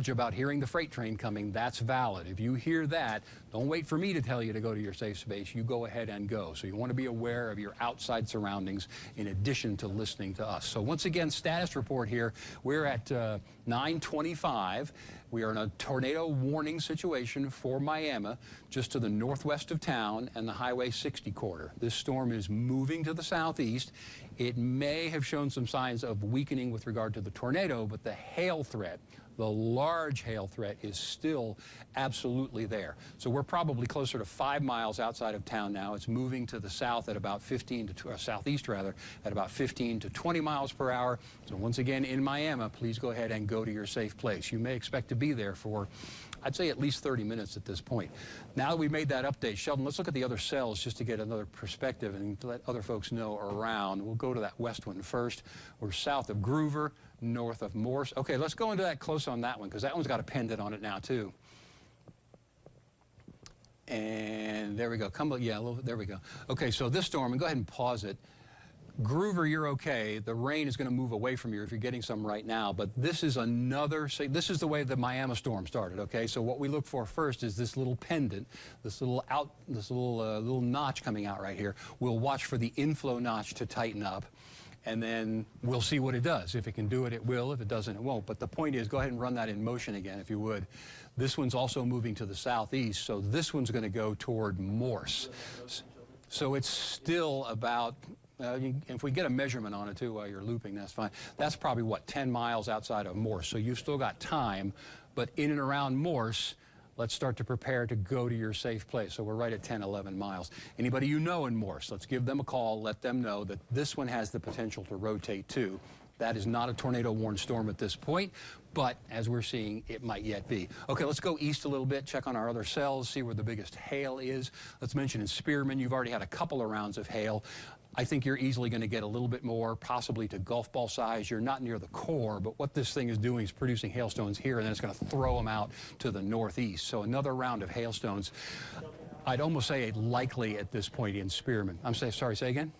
About hearing the freight train coming, that's valid. If you hear that, don't wait for me to tell you to go to your safe space. You go ahead and go. So you want to be aware of your outside surroundings in addition to listening to us. So once again, status report here. We're at 9:25. We are in a tornado warning situation for Miami, just to the northwest of town and the Highway 60 corridor. This storm is moving to the southeast. It may have shown some signs of weakening with regard to the tornado, but the hail threat, the large hail threat, is still absolutely there. So we're probably closer to 5 miles outside of town now. It's moving to the south at about 15 to southeast rather, at about 15 to 20 miles per hour. So once again, in Miami, please go ahead and go to your safe place. You may expect to be there for, I'd say, at least 30 minutes at this point. Now that we've made that update, Sheldon, let's look at the other cells just to get another perspective and to let other folks know around. We'll go to that west one first. We're south of Groover, north of Morse. Okay, let's go into that close on that one, because that one's got a pendant on it now, too. And there we go. There we go. Okay, so this storm, and go ahead and pause it. Groover, you're okay. The rain is going to move away from you if you're getting some right now. But this is another, this is the way the Miami storm started, okay? So what we look for first is this little pendant, this little little notch coming out right here. We'll watch for the inflow notch to tighten up, and then we'll see what it does. If it can do it, it will. If it doesn't, it won't. But the point is, go ahead and run that in motion again, if you would. This one's also moving to the southeast, so this one's going to go toward Morse. So it's still about... if we get a measurement on it, too, while you're looping, that's fine. That's probably, what, 10 miles outside of Morse. So you've still got time. But in and around Morse, let's start to prepare to go to your safe place. So we're right at 10, 11 miles. Anybody you know in Morse, let's give them a call. Let them know that this one has the potential to rotate, too. That is not a tornado-warned storm at this point, but as we're seeing, it might yet be. Okay, let's go east a little bit, check on our other cells, see where the biggest hail is. Let's mention in Spearman, you've already had a couple of rounds of hail. I think you're easily going to get a little bit more, possibly to golf ball size. You're not near the core, but what this thing is doing is producing hailstones here, and then it's going to throw them out to the northeast. So another round of hailstones. I'd almost say likely at this point in Spearman. Sorry, say again?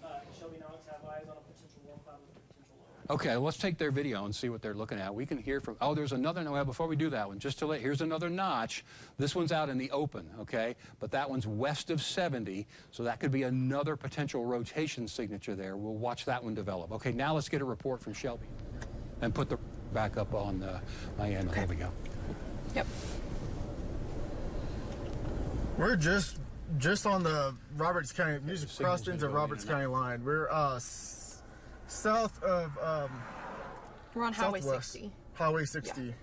Okay, let's take their video and see what they're looking at. We can hear from, oh, there's another, no, before we do that one, just to let, here's another notch. This one's out in the open, okay? But that one's west of 70, so that could be another potential rotation signature there. We'll watch that one develop. Okay, now let's get a report from Shelby and put the back up on Miami. Okay. There we go. Yep. We're just on the Roberts County, music crossed into Roberts County line. We're south of we're on Highway 60. Highway 60.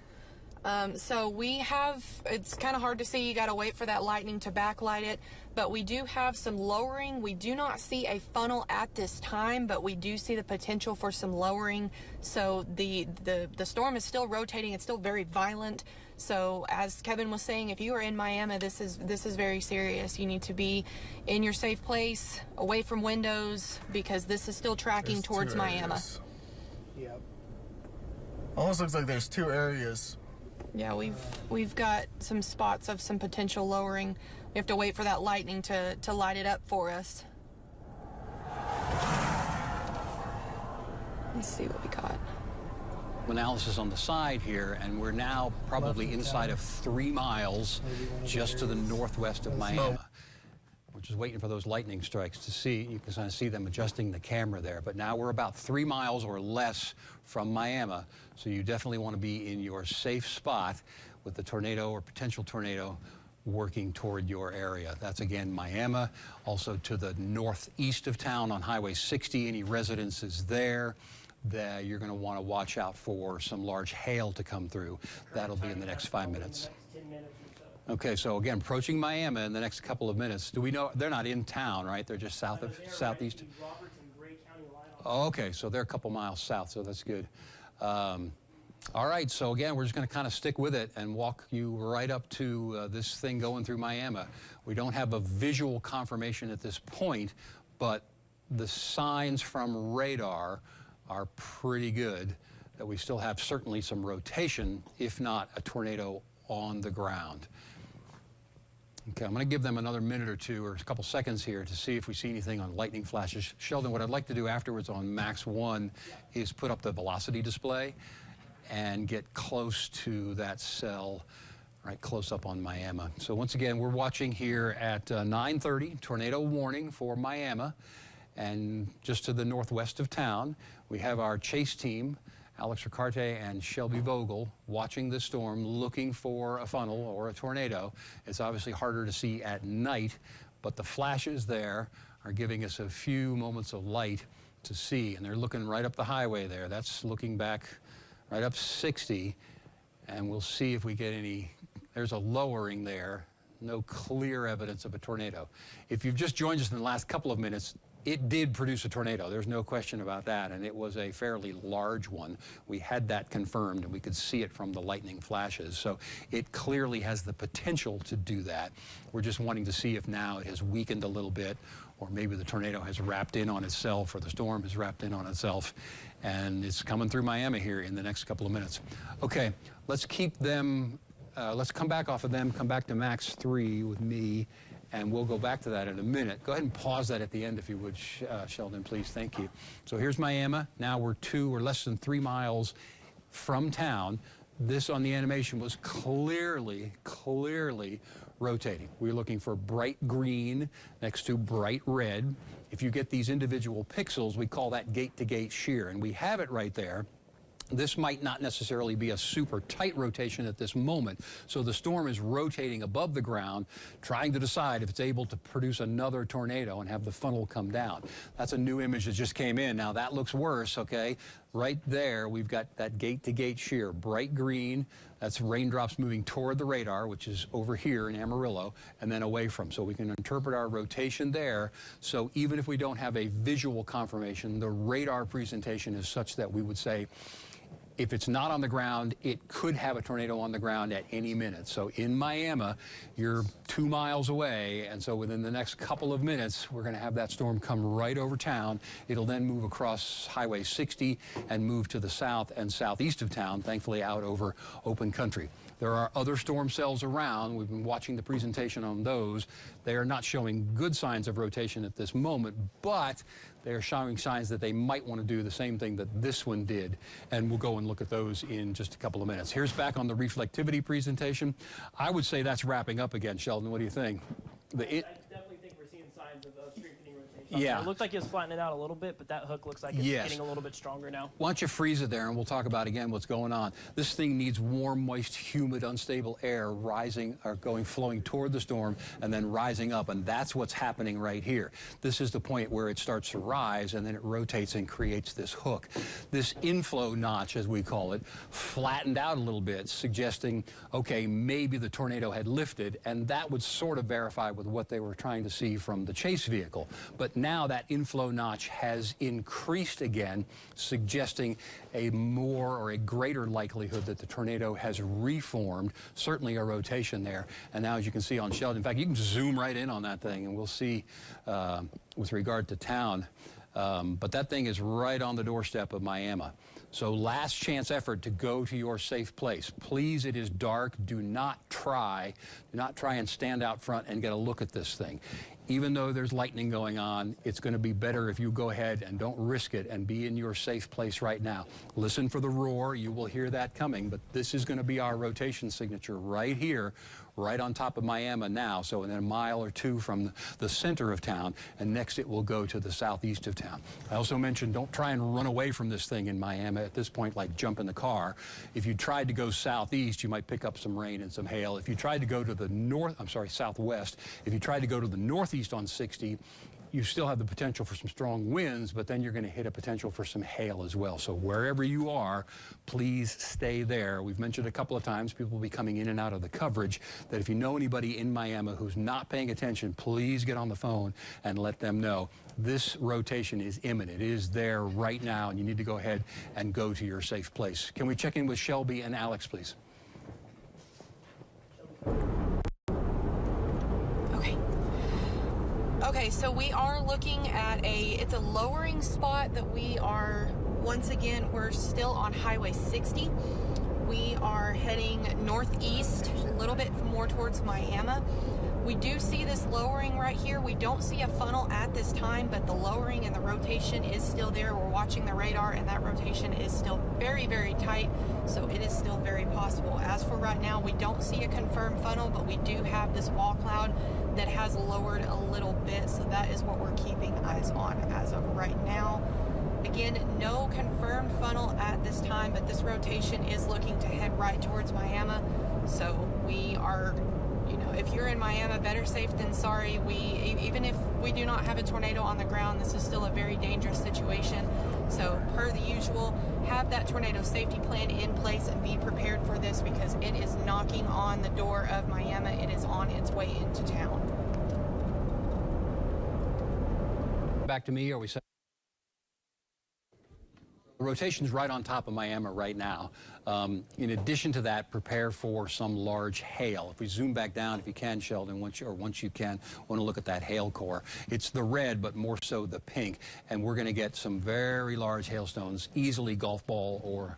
Yeah. So we have, it's kind of hard to see, you got to wait for that lightning to backlight it, but we do have some lowering. We do not see a funnel at this time, but we do see the potential for some lowering. So the storm is still rotating. It's still very violent. So as Kevin was saying, if you are in Miami, this is very serious. You need to be in your safe place, away from windows, because this is still tracking towards Miami. Yep. Almost looks like there's two areas. Yeah, we've got some spots of some potential lowering. We have to wait for that lightning to light it up for us. Let's see what we got. Analysis on the side here, and we're now probably inside of 3 miles just to the northwest of Miami. We're just waiting for those lightning strikes to see. You can kind of see them adjusting the camera there. But now we're about 3 miles or less from Miami, so you definitely want to be in your safe spot with the tornado or potential tornado working toward your area. That's, again, Miami. Also to the northeast of town on Highway 60, any residences there that you're going to want to watch out for some large hail to come through. That'll be in the next 5 minutes. Okay, so again, approaching Miami in the next couple of minutes. Do we know they're not in town, right? They're just southeast. Oh, okay, so they're a couple miles south, so that's good. All right, so again, we're just going to kind of stick with it and walk you right up to this thing going through Miami. We don't have a visual confirmation at this point, but the signs from radar are pretty good that we still have certainly some rotation, if not a tornado on the ground. Okay, I'm going to give them another minute or two or a couple seconds here to see if we see anything on lightning flashes. Sheldon, what I'd like to do afterwards on Max 1 is put up the velocity display and get close to that cell, right close up on Miami. So once again, we're watching here at 9:30, tornado warning for Miami. And just to the northwest of town, we have our chase team, Alex Ricarte and Shelby Vogel, watching the storm, looking for a funnel or a tornado. It's obviously harder to see at night, but the flashes there are giving us a few moments of light to see. And they're looking right up the highway there. That's looking back right up 60. And we'll see if we get any. There's a lowering there. No clear evidence of a tornado. If you've just joined us in the last couple of minutes, it did produce a tornado. There's no question about that, and it was a fairly large one. We had that confirmed, and we could see it from the lightning flashes. So it clearly has the potential to do that. We're just wanting to see if now it has weakened a little bit, or maybe the tornado has wrapped in on itself, or the storm has wrapped in on itself, and it's coming through Miami here in the next couple of minutes. Okay, let's keep them, let's come back off of them, come back to Max 3 with me, and we'll go back to that in a minute. Go ahead and pause that at the end if you would, Sheldon, please. Thank you. So here's Miami. Now we're less than 3 miles from town. This on the animation was clearly rotating. We're looking for bright green next to bright red. If you get these individual pixels, we call that gate-to-gate shear, and we have it right there. This might not necessarily be a super tight rotation at this moment, so the storm is rotating above the ground, trying to decide if it's able to produce another tornado and have the funnel come down. That's a new image that just came in. Now that looks worse, okay? Right there, we've got that gate-to-gate shear, bright green. That's raindrops moving toward the radar, which is over here in Amarillo, and then away from. So we can interpret our rotation there. So even if we don't have a visual confirmation, the radar presentation is such that we would say, if it's not on the ground, it could have a tornado on the ground at any minute. So in Miami, you're 2 miles away, and so within the next couple of minutes, we're going to have that storm come right over town. It'll then move across Highway 60 and move to the south and southeast of town, thankfully out over open country. There are other storm cells around. We've been watching the presentation on those. They are not showing good signs of rotation at this moment, but they are showing signs that they might want to do the same thing that this one did, and we'll go and look at those in just a couple of minutes. Here's back on the reflectivity presentation. I would say that's wrapping up again. Sheldon, what do you think? I definitely think we're seeing signs of strengthening rotation. Yeah. It looked like it was flattening out a little bit, but that hook looks like it's getting a little bit stronger now. Why don't you freeze it there, and we'll talk about again what's going on. This thing needs warm, moist, humid, unstable air rising or flowing toward the storm and then rising up, and that's what's happening right here. This is the point where it starts to rise, and then it rotates and creates this hook. This inflow notch, as we call it, flattened out a little bit, suggesting, okay, maybe the tornado had lifted, and that would sort of verify with what they were trying to see from the chase vehicle. But now that inflow notch has increased again, suggesting a more or a greater likelihood that the tornado has reformed, certainly a rotation there. And now, as you can see on Sheldon, in fact, you can zoom right in on that thing, and we'll see with regard to town. But that thing is right on the doorstep of Miami. So last chance effort to go to your safe place. Please, it is dark. Do not try and stand out front and get a look at this thing. Even though there's lightning going on, it's going to be better if you go ahead and don't risk it and be in your safe place right now. Listen for the roar. You will hear that coming, but this is going to be our rotation signature right here, right on top of Miami now, so within a mile or two from the center of town, and next it will go to the southeast of town. I also mentioned don't try and run away from this thing in Miami at this point, like jump in the car. If you tried to go southeast, you might pick up some rain and some hail. If you tried to go to the southwest, if you tried to go to the northeast on 60, you still have the potential for some strong winds, but then you're going to hit a potential for some hail as well. So wherever you are, please stay there. We've mentioned a couple of times, people will be coming in and out of the coverage, that if you know anybody in Miami who's not paying attention, please get on the phone and let them know. This rotation is imminent. It is there right now, and you need to go ahead and go to your safe place. Can we check in with Shelby and Alex, please? Okay, so we are looking at it's a lowering spot that we are, once again, we're still on Highway 60. We are heading northeast little bit more towards Miami. We do see this lowering right here. We don't see a funnel at this time, but the lowering and the rotation is still there. We're watching the radar, and that rotation is still very, very tight, so it is still very possible. As for right now, we don't see a confirmed funnel, but we do have this wall cloud that has lowered a little bit, so that is what we're keeping eyes on as of right now. Again, no confirmed funnel at this time, but this rotation is looking to head right towards Miami, so we are, you know, if you're in Miami, better safe than sorry. Even if we do not have a tornado on the ground, this is still a very dangerous situation. So per the usual, have that tornado safety plan in place and be prepared for this, because it is knocking on the door of Miami. It is on its way into town. Back to me, are we set? The rotation's right on top of Miami right now. In addition to that, prepare for some large hail. If we zoom back down, if you can, Sheldon, once you can, want to look at that hail core. It's the red, but more so the pink, and we're going to get some very large hailstones, easily golf ball or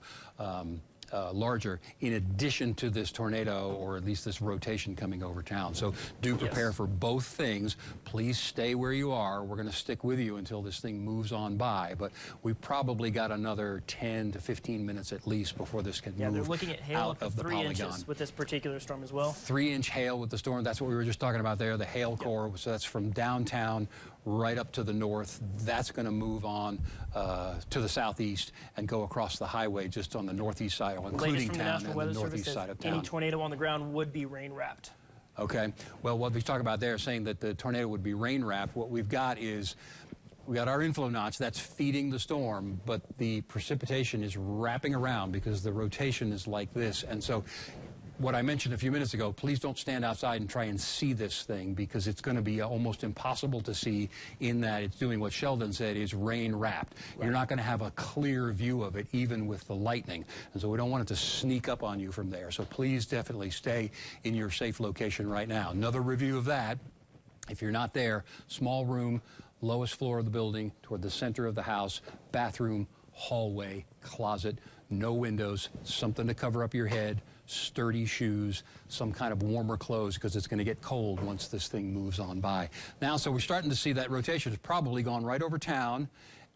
larger, in addition to this tornado, or at least this rotation coming over town. So do prepare for both things. Please stay where you are. We're going to stick with you until this thing moves on by, but we've probably got another 10 to 15 minutes at least before this can move they're looking at hail out up of to the 3 polygon. inches with this particular storm as well. 3-inch hail with the storm. That's what we were just talking about there, the hail core. So that's from downtown right up to the north. That's going to move on to the southeast and go across the highway just on the northeast side, including town and the northeast side of town. Any tornado on the ground would be rain wrapped. Okay. Well, what we talk about there, saying that the tornado would be rain wrapped, what we've got is we got our inflow notch that's feeding the storm, but the precipitation is wrapping around because the rotation is like this. And so what I mentioned a few minutes ago, please don't stand outside and try and see this thing, because it's going to be almost impossible to see, in that it's doing what Sheldon said is rain wrapped. Right. You're not going to have a clear view of it, even with the lightning. And so we don't want it to sneak up on you from there. So please definitely stay in your safe location right now. Another review of that, if you're not there, small room, lowest floor of the building, toward the center of the house, bathroom, hallway, closet, no windows, something to cover up your head, sturdy shoes, some kind of warmer clothes, because it's going to get cold once this thing moves on by. Now, so we're starting to see that rotation has probably gone right over town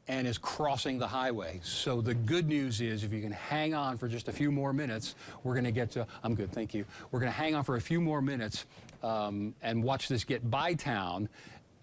and is crossing the highway. So the good news is, if you can hang on for just a few more minutes, we're going to get to, I'm good, thank you. We're going to hang on for a few more minutes and watch this get by town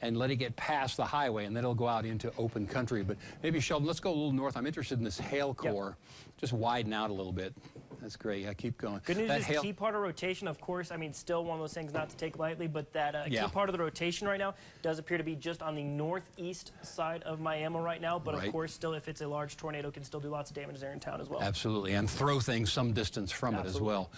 and let it get past the highway, and then it'll go out into open country. But maybe, Sheldon, let's go a little north. I'm interested in this hail core. Just widen out a little bit. That's great. Yeah, keep going. Good news is key part of rotation, of course, I mean, still one of those things not to take lightly, but that key part of the rotation right now does appear to be just on the northeast side of Miami right now. But of course, still, if it's a large tornado, can still do lots of damage there in town as well. Absolutely, and throw things some distance from it as well.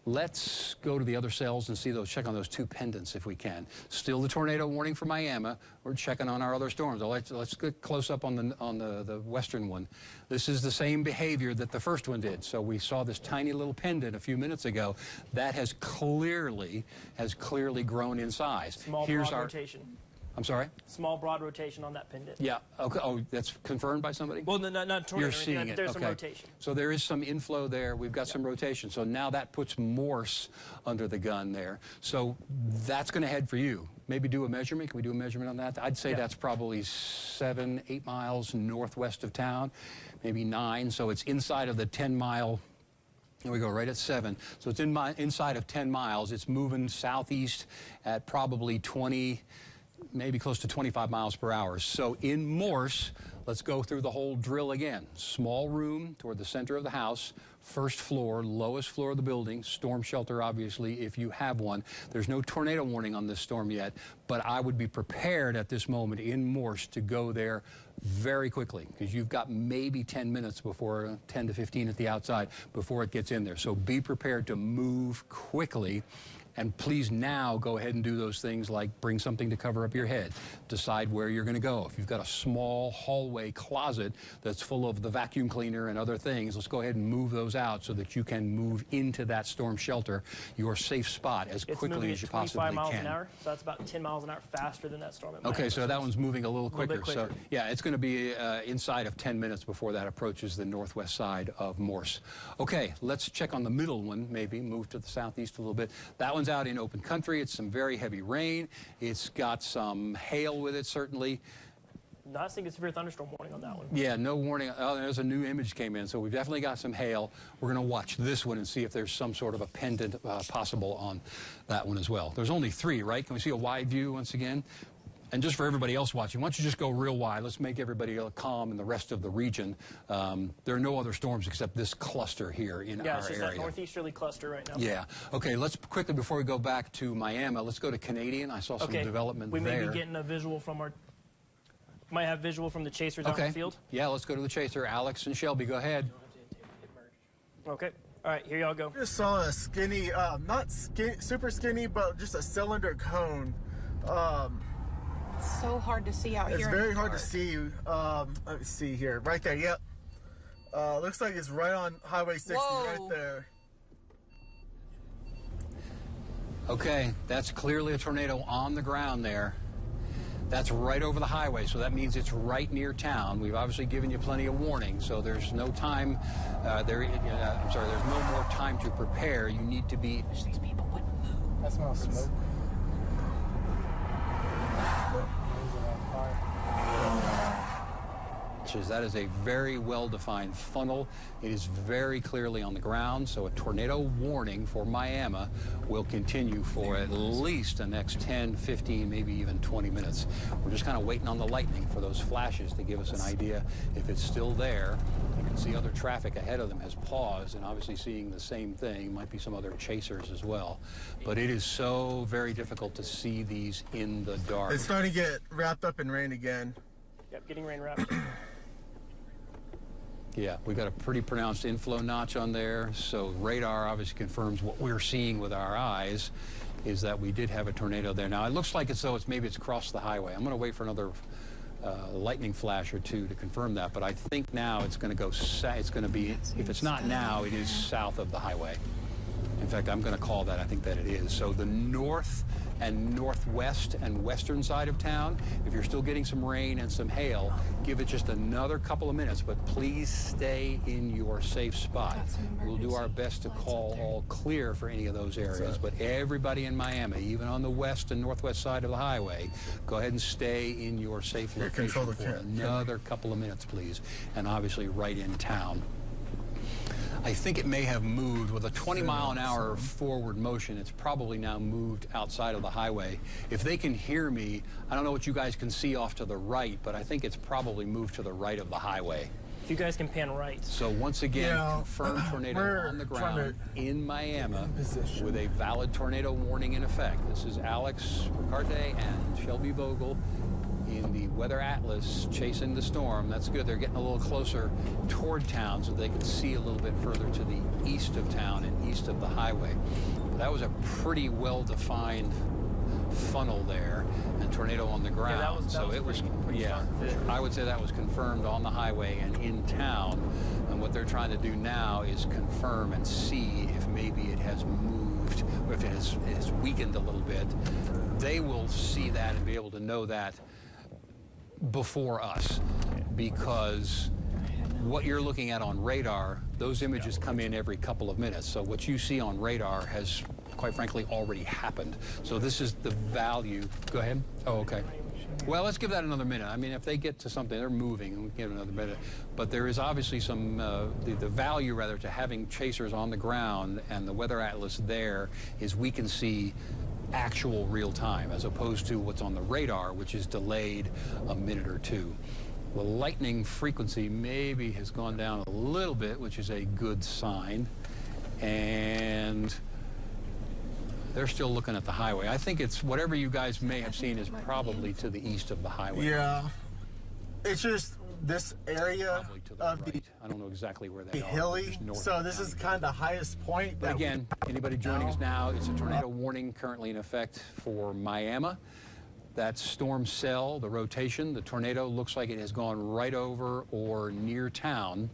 Let's go to the other cells and see those, check on those two pendants if we can. Still the tornado warning for Miami. We're checking on our other storms. Let's get close up on the western one. This is the same behavior that the first one did. So we saw this tiny little pendant a few minutes ago. That has clearly grown in size. Small broad rotation. I'm sorry? Small, broad rotation on that pendant. Yeah. Okay. Oh, that's confirmed by somebody? Well, not tornado. You're seeing it. There's some rotation. So there is some inflow there. We've got some rotation. So now that puts Morse under the gun there. So that's going to head for you. Maybe do a measurement. Can we do a measurement on that? I'd say that's probably 7, 8 miles northwest of town, maybe 9. So it's inside of the 10-mile. Here we go, right at 7. So it's inside of 10 miles. It's moving southeast at probably 20, maybe close to 25 miles per hour. So in Morse, let's go through the whole drill again. Small room toward the center of the house, first floor, lowest floor of the building, storm shelter, obviously, if you have one. There's no tornado warning on this storm yet, but I would be prepared at this moment in Morse to go there very quickly, because you've got maybe 10 minutes before, 10 to 15 at the outside, before it gets in there. So be prepared to move quickly. And please now go ahead and do those things like bring something to cover up your head, decide where you're going to go. If you've got a small hallway closet that's full of the vacuum cleaner and other things, let's go ahead and move those those out so that you can move into that storm shelter, your safe spot, as quickly as you possibly can. It's moving at 25 miles an hour, so that's about 10 miles an hour faster than that storm at Okay, so that one's moving a little quicker. bit quicker. So yeah, it's going to be inside of 10 minutes before that approaches the northwest side of Morse. Okay, let's check on the middle one, maybe move to the southeast a little bit. That one's out in open country. It's some very heavy rain. It's got some hail with it, certainly. Not seeing a severe thunderstorm warning on that one. Yeah, no warning. Oh, there's a new image came in, so we've definitely got some hail. We're going to watch this one and see if there's some sort of a pendant possible on that one as well. There's only 3, right? Can we see a wide view once again? And just for everybody else watching, why don't you just go real wide? Let's make everybody calm in the rest of the region. There are no other storms except this cluster here in our area. Yeah, it's just that northeasterly cluster right now. Yeah. Okay, let's quickly, before we go back to Miami, let's go to Canadian. I saw some development there. We may be getting a visual from our... Might have visual from the chasers out in the field. Yeah, let's go to the chaser. Alex and Shelby, go ahead. Okay. All right, here y'all go. I just saw a skinny, not super skinny, but just a cylinder cone. It's so hard to see out here. It's very hard to see. Let me see here. Right there, yep. Looks like it's right on Highway 60, right there. Okay, that's clearly a tornado on the ground there. That's right over the highway, so that means it's right near town. We've obviously given you plenty of warning, so there's no time. There's no more time to prepare. You need to be. These people wouldn't move. I smell smoke. That is a very well-defined funnel. It is very clearly on the ground, so a tornado warning for Miami will continue for at least the next 10, 15, maybe even 20 minutes. We're just kind of waiting on the lightning for those flashes to give us an idea if it's still there. You can see other traffic ahead of them has paused and obviously seeing the same thing. Might be some other chasers as well. But it is so very difficult to see these in the dark. It's starting to get wrapped up in rain again. Yep, getting rain wrapped. Yeah, we got a pretty pronounced inflow notch on there, so radar obviously confirms what we're seeing with our eyes, is that we did have a tornado there. Now, it looks like it's though maybe it's across the highway. I'm going to wait for another lightning flash or two to confirm that, but I think now it's going to go, it's going to be, if it's not now, it is south of the highway. In fact, I'm going to call that, I think that it is. So the north and northwest and western side of town, if you're still getting some rain and some hail, give it just another couple of minutes, but please stay in your safe spot. We'll do our best to call all clear for any of those areas, but everybody in Miami, even on the west and northwest side of the highway, go ahead and stay in your safe location for another couple of minutes, please, and obviously right in town. I think it may have moved with a 20-mile-an-hour forward motion. It's probably now moved outside of the highway. If they can hear me, I don't know what you guys can see off to the right, but I think it's probably moved to the right of the highway. If you guys can pan right. So once again, confirmed tornado on the ground in Miami with a valid tornado warning in effect. This is Alex Ricarte and Shelby Vogel in the Weather Atlas chasing the storm. That's good. They're getting a little closer toward town so they can see a little bit further to the east of town and east of the highway. But that was a pretty well-defined funnel there and tornado on the ground. Yeah, that was pretty yeah, I would say that was confirmed on the highway and in town. And what they're trying to do now is confirm and see if maybe it has moved or if it has weakened a little bit. They will see that and be able to know that before us, because what you're looking at on radar, those images come in every couple of minutes. So what you see on radar has, quite frankly, already happened. So this is the value. Go ahead. Oh, okay. Well, let's give that another minute. I mean, if they get to something, they're moving, and we can give it another minute. But there is obviously some, the value, rather, to having chasers on the ground, and the Weather Atlas there is we can see actual real time, as opposed to what's on the radar, which is delayed a minute or two. The lightning frequency maybe has gone down a little bit, which is a good sign. And they're still looking at the highway. I think it's whatever you guys may have seen is probably to the east of the highway. Yeah. It's just this area of right. I don't know exactly where they are. Hilly. So this is kind of the highest point. But again, anybody joining us now, it's a tornado warning currently in effect for Miami. That storm cell, the rotation, the tornado looks like it has gone right over or near town.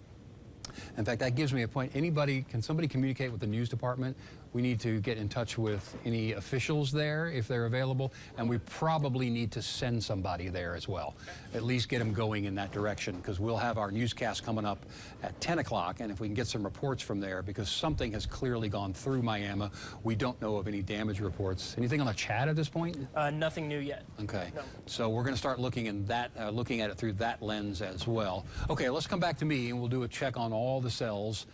In fact, that gives me a point. Can somebody communicate with the news department? We need to get in touch with any officials there if they're available, and we probably need to send somebody there as well. At least get them going in that direction, because we'll have our newscast coming up at 10 o'clock, and if we can get some reports from there, because something has clearly gone through Miami. We don't know of any damage reports. Anything on the chat at this point? Nothing new yet. Okay. No. So we're going to start looking at it through that lens as well. Okay, let's come back to me, and we'll do a check on all the cells.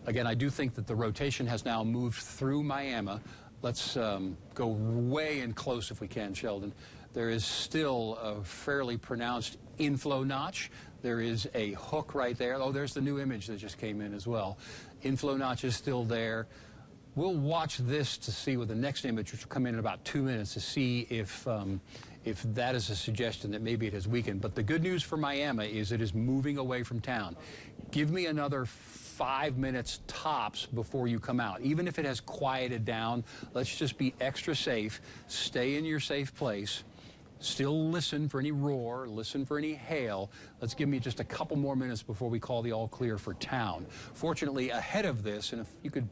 Again, I do think that the rotation has now moved through Miami. Let's go way in close if we can, Sheldon. There is still a fairly pronounced inflow notch. There is a hook right there. Oh, there's the new image that just came in as well. Inflow notch is still there. We'll watch this to see with the next image, which will come in about 2 minutes, to see if that is a suggestion that maybe it has weakened. But the good news for Miami is it is moving away from town. Give me another 5 minutes tops before you come out. Even if it has quieted down, let's just be extra safe. Stay in your safe place. Still listen for any roar, listen for any hail. Let's give me just a couple more minutes before we call the all clear for town. Fortunately, ahead of this, and if you could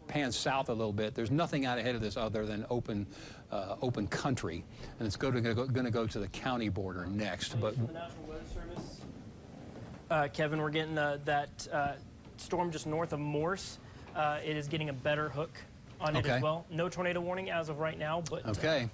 pan south a little bit, there's nothing out ahead of this other than open country, and it's going to go to the county border next. But the National Weather Service, Kevin, we're getting that storm just north of Morse. It is getting a better hook on it as well. No tornado warning as of right now, but okay.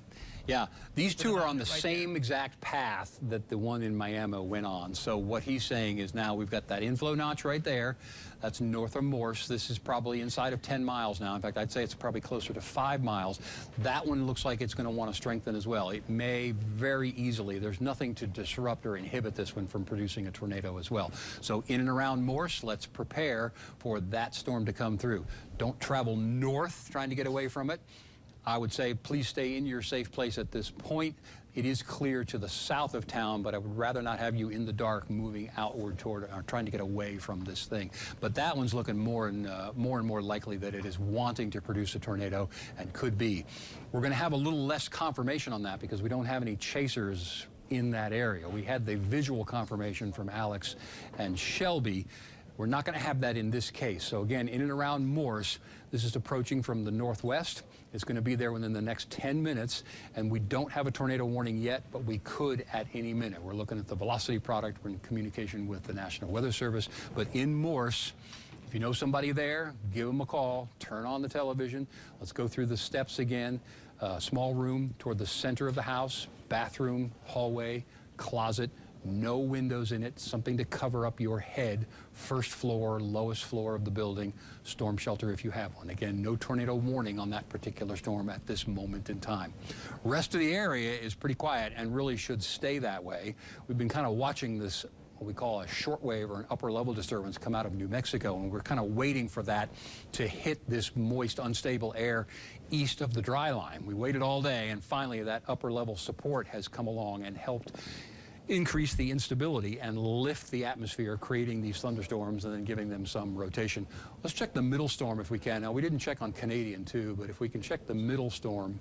Yeah, these two are on the same exact path that the one in Miami went on. So what he's saying is now we've got that inflow notch right there. That's north of Morse. This is probably inside of 10 miles now. In fact, I'd say it's probably closer to 5 miles. That one looks like it's going to want to strengthen as well. It may very easily. There's nothing to disrupt or inhibit this one from producing a tornado as well. So in and around Morse, let's prepare for that storm to come through. Don't travel north trying to get away from it. I would say please stay in your safe place at this point. It is clear to the south of town, but I would rather not have you in the dark moving outward toward or trying to get away from this thing. But that one's looking more and more likely that it is wanting to produce a tornado and could be. We're going to have a little less confirmation on that because we don't have any chasers in that area. We had the visual confirmation from Alex and Shelby. We're not going to have that in this case. So again, in and around Morse, this is approaching from the northwest. It's going to be there within the next 10 minutes, and we don't have a tornado warning yet, but we could at any minute. We're looking at the velocity product. We're in communication with the National Weather Service. But in Morse, if you know somebody there, give them a call, turn on the television. Let's go through the steps again. Small room toward the center of the house, bathroom, hallway, closet. No windows in it, something to cover up your head, first floor, lowest floor of the building, storm shelter if you have one. Again, no tornado warning on that particular storm at this moment in time. Rest of the area is pretty quiet and really should stay that way. We've been kind of watching this, what we call a shortwave or an upper level disturbance come out of New Mexico, and we're kind of waiting for that to hit this moist, unstable air east of the dry line. We waited all day, and finally that upper level support has come along and helped increase the instability and lift the atmosphere, creating these thunderstorms and then giving them some rotation. Let's check the middle storm if we can. Now, we didn't check on Canadian too, but if we can check the middle storm.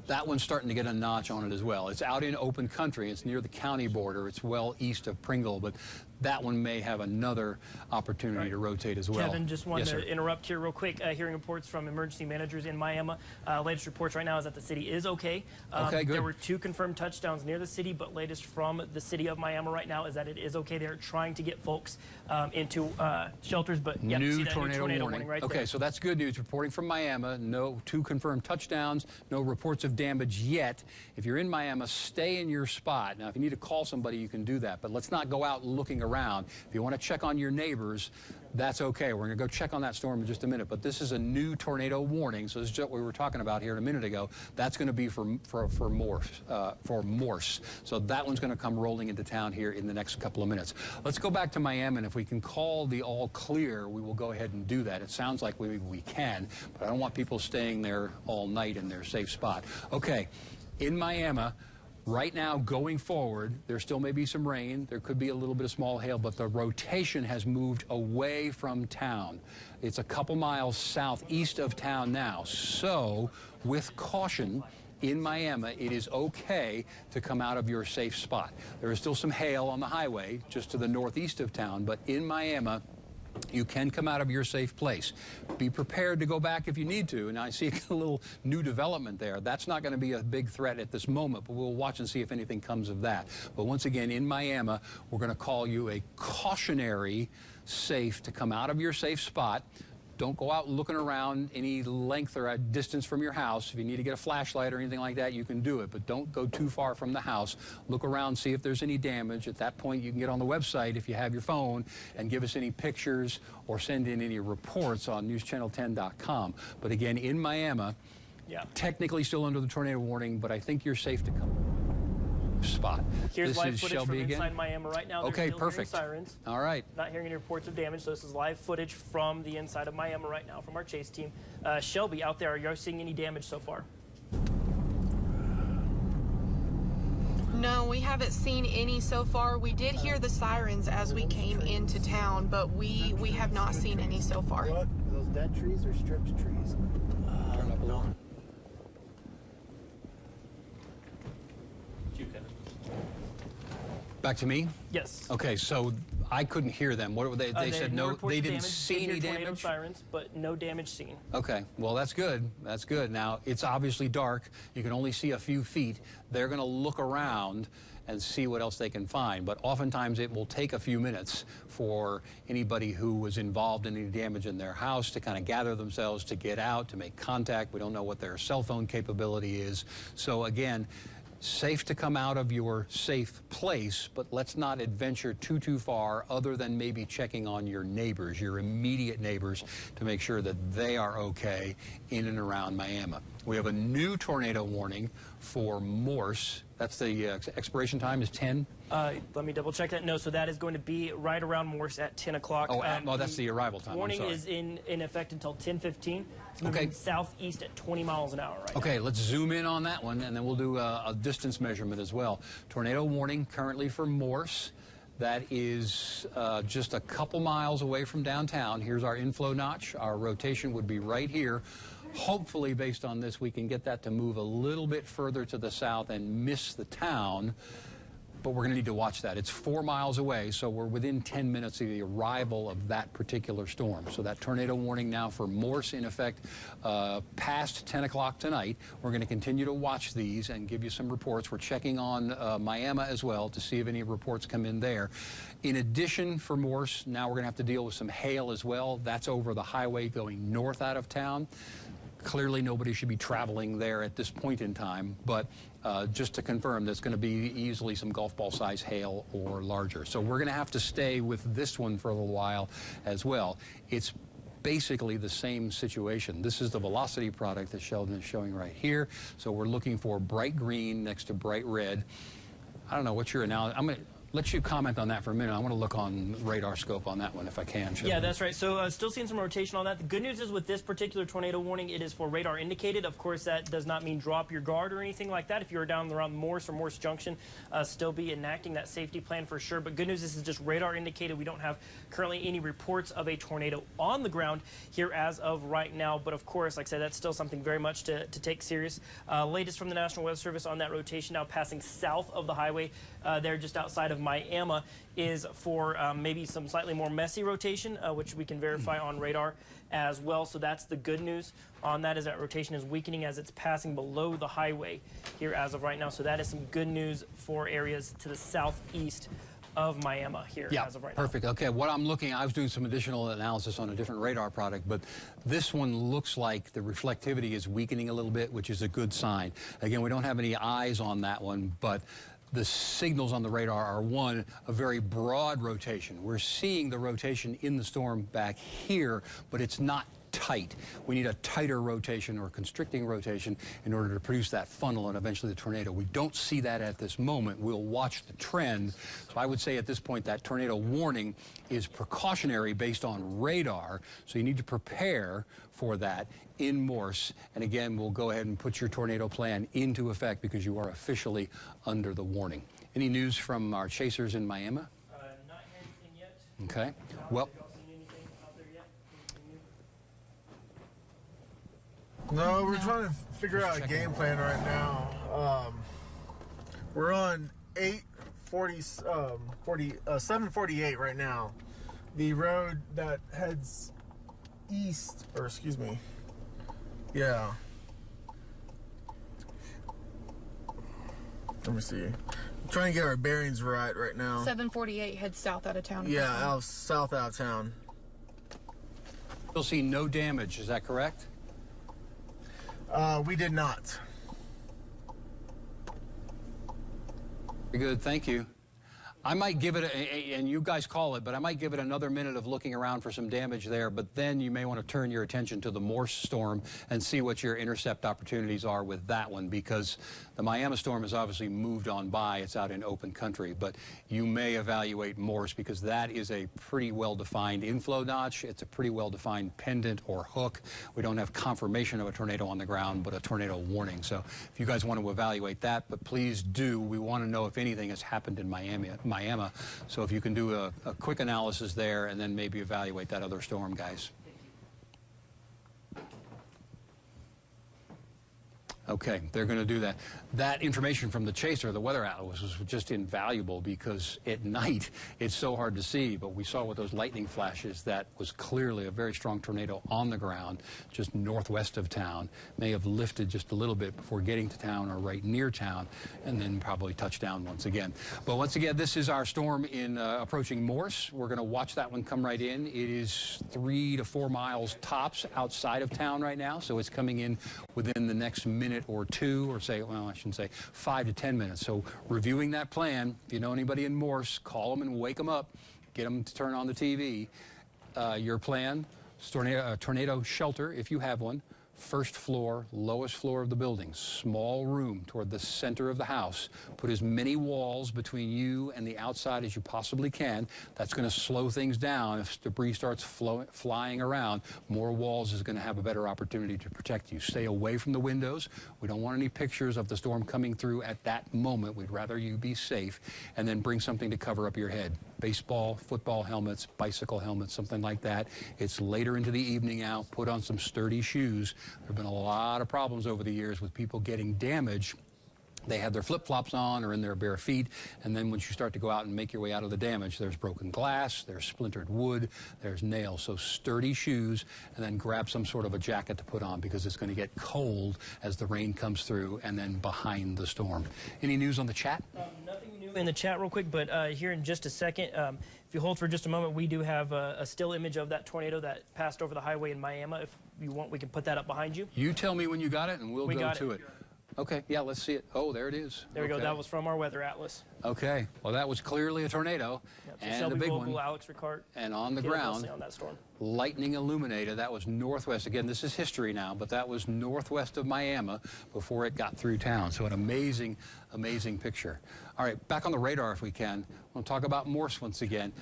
That one's starting to get a notch on it as well. It's out in open country. It's near the county border. It's well east of Pringle, but that one may have another opportunity to rotate as well. Kevin, just wanted to interrupt here real quick. Hearing reports from emergency managers in Miami. Latest reports right now is that the city is okay. Okay, good. There were 2 confirmed touchdowns near the city, but latest from the city of Miami right now is that it is okay. They're trying to get folks into shelters, but yeah, new see that tornado new warning right okay, there. so that's good news. Reporting from Miami, no 2 confirmed touchdowns, no reports of damage yet. If you're in Miami, stay in your spot. Now, if you need to call somebody, you can do that, but let's not go out looking around. If you want to check on your neighbors, that's okay. We're going to go check on that storm in just a minute, but this is a new tornado warning, so this is just what we were talking about here a minute ago. That's going to be for Morse. So that one's going to come rolling into town here in the next couple of minutes. Let's go back to Miami, and if we can call the all clear, we will go ahead and do that. It sounds like we can, but I don't want people staying there all night in their safe spot. Okay, in Miami, right now, going forward, there still may be some rain. There could be a little bit of small hail, but the rotation has moved away from town. It's a couple miles southeast of town now. So, with caution, in Miami, it is okay to come out of your safe spot. There is still some hail on the highway just to the northeast of town, but in Miami, you can come out of your safe place. Be prepared to go back if you need to. And I see a little new development there. That's not going to be a big threat at this moment, but we'll watch and see if anything comes of that. But once again, in Miami, we're going to call you a cautionary safe to come out of your safe spot. Don't go out looking around any length or a distance from your house. If you need to get a flashlight or anything like that, you can do it, but don't go too far from the house. Look around, see if there's any damage. At that point, you can get on the website if you have your phone and give us any pictures or send in any reports on newschannel10.com. But again, in Miami, technically still under the tornado warning, but I think you're safe to come spot. Here's this live is footage Shelby from again. inside Miami right now. Okay, still perfect. Sirens. All right. Not hearing any reports of damage, so this is live footage from the inside of Miami right now from our chase team. Shelby, out there, are you seeing any damage so far? No, we haven't seen any so far. We did hear the sirens as we came into town, but we have not seen any so far. What? Are those dead trees or stripped trees? Turn up a little. Back to me? Yes. Okay, so I couldn't hear them. What were they? They said no, reports they of didn't damage. see Did hear any tornado damage? sirens, but no damage seen. Okay, well, that's good. That's good. Now, it's obviously dark. You can only see a few feet. They're going to look around and see what else they can find. But oftentimes it will take a few minutes for anybody who was involved in any damage in their house to kind of gather themselves, to get out, to make contact. We don't know what their cell phone capability is. So again, safe to come out of your safe place, but let's not adventure too far other than maybe checking on your neighbors, your immediate neighbors, to make sure that they are okay in and around Miami. We have a new tornado warning for Morse. That's the expiration time is 10? Let me double check that. No, so that is going to be right around Morse at 10 o'clock. Oh, well, that's the arrival time. Warning I'm sorry. is in effect until 10:15. It's moving southeast at 20 miles an hour right now. Okay, let's zoom in on that one, and then we'll do a distance measurement as well. Tornado warning currently for Morse. That is just a couple miles away from downtown. Here's our inflow notch. Our rotation would be right here. Hopefully, based on this, we can get that to move a little bit further to the south and miss the town. But we're going to need to watch that. It's 4 miles away, so we're within 10 minutes of the arrival of that particular storm. So that tornado warning now for Morse in effect past 10 o'clock tonight. We're going to continue to watch these and give you some reports. We're checking on Miami as well to see if any reports come in there. In addition, for Morse, now we're going to have to deal with some hail as well. That's over the highway going north out of town. Clearly, nobody should be traveling there at this point in time, but just to confirm, there's going to be easily some golf ball size hail or larger. So we're going to have to stay with this one for a little while as well. It's basically the same situation. This is the velocity product that Sheldon is showing right here. So we're looking for bright green next to bright red. I don't know, what's your analysis? I'm going to let you comment on that for a minute. I want to look on radar scope on that one if I can. Yeah, that's right. So still seeing some rotation on that. The good news is with this particular tornado warning, it is for radar indicated. Of course, that does not mean drop your guard or anything like that. If you're down around Morse or Morse Junction, still be enacting that safety plan for sure. But good news, this is just radar indicated. We don't have currently any reports of a tornado on the ground here as of right now. But of course, like I said, that's still something very much to take serious. Latest from the National Weather Service on that rotation now passing south of the highway there just outside of Miami is for maybe some slightly more messy rotation, which we can verify on radar as well. So that's the good news on that, is that rotation is weakening as it's passing below the highway here as of right now. So that is some good news for areas to the southeast of Miami here as of right now. Perfect. Okay, what I'm looking, I was doing some additional analysis on a different radar product, but this one looks like the reflectivity is weakening a little bit, which is a good sign. Again, we don't have any eyes on that one, but the signals on the radar are, one, a very broad rotation. We're seeing the rotation in the storm back here, but it's not tight. We need a tighter rotation or constricting rotation in order to produce that funnel and eventually the tornado. We don't see that at this moment. We'll watch the trend. So I would say at this point that tornado warning is precautionary based on radar. So you need to prepare for that in Morse. And again, we'll go ahead and put your tornado plan into effect because you are officially under the warning. Any news from our chasers in Miami? Not hearing anything yet. Okay. Well, No, we're trying to figure out a game plan right now. We're on 748 right now. The road that heads east, or excuse me, yeah. Let me see. I'm trying to get our bearings right now. 748 heads south out of town. Yeah, south out of town. You'll see no damage, is that correct? We did not. Very good, thank you. I might give it, and you guys call it, but I might give it another minute of looking around for some damage there, but then you may want to turn your attention to the Morse storm and see what your intercept opportunities are with that one, because the Miami storm has obviously moved on by. It's out in open country, but you may evaluate Morse because that is a pretty well-defined inflow notch. It's a pretty well-defined pendant or hook. We don't have confirmation of a tornado on the ground, but a tornado warning. So if you guys want to evaluate that, but please do. We want to know if anything has happened in Miami. So if you can do a quick analysis there and then maybe evaluate that other storm, guys. Okay, they're going to do that. That information from the chaser, the weather atlas, was just invaluable because at night it's so hard to see. But we saw with those lightning flashes that was clearly a very strong tornado on the ground just northwest of town. May have lifted just a little bit before getting to town or right near town, and then probably touched down once again. But once again, this is our storm in approaching Morse. We're going to watch that one come right in. It is 3 to 4 miles tops outside of town right now, so it's coming in within the next minute or two, or say, well, I shouldn't say 5 to 10 minutes. So reviewing that plan, if you know anybody in Morse, call them and wake them up, get them to turn on the TV. Your plan, tornado shelter, if you have one, first floor, lowest floor of the building, small room toward the center of the house. Put as many walls between you and the outside as you possibly can. That's going to slow things down. If debris starts flying around, more walls is going to have a better opportunity to protect you. Stay away from the windows. We don't want any pictures of the storm coming through at that moment. We'd rather you be safe, and then bring something to cover up your head. Baseball, football helmets, bicycle helmets, something like that. It's later into the evening now. Put on some sturdy shoes. There have been a lot of problems over the years with people getting damaged. They had their flip-flops on or in their bare feet, and then once you start to go out and make your way out of the damage, there's broken glass, there's splintered wood, there's nails. So sturdy shoes, and then grab some sort of a jacket to put on because it's going to get cold as the rain comes through and then behind the storm. Any news on the chat? Nothing new in the chat real quick, but here in just a second, if you hold for just a moment, we do have a still image of that tornado that passed over the highway in Miami. If you want, we can put that up behind you. You tell me when you got it, and we'll go to it. Okay, yeah, let's see it. Oh, there it is. There we go. That was from our weather atlas. Okay, well, that was clearly a tornado, Yep, so and Shelby a big Vogel, one. Alex Ricard, And on the ground, on that storm. lightning illuminated. That was northwest. Again, this is history now, but that was northwest of Miami before it got through town. So an amazing, amazing picture. All right, back on the radar if we can. We'll talk about Morse once again.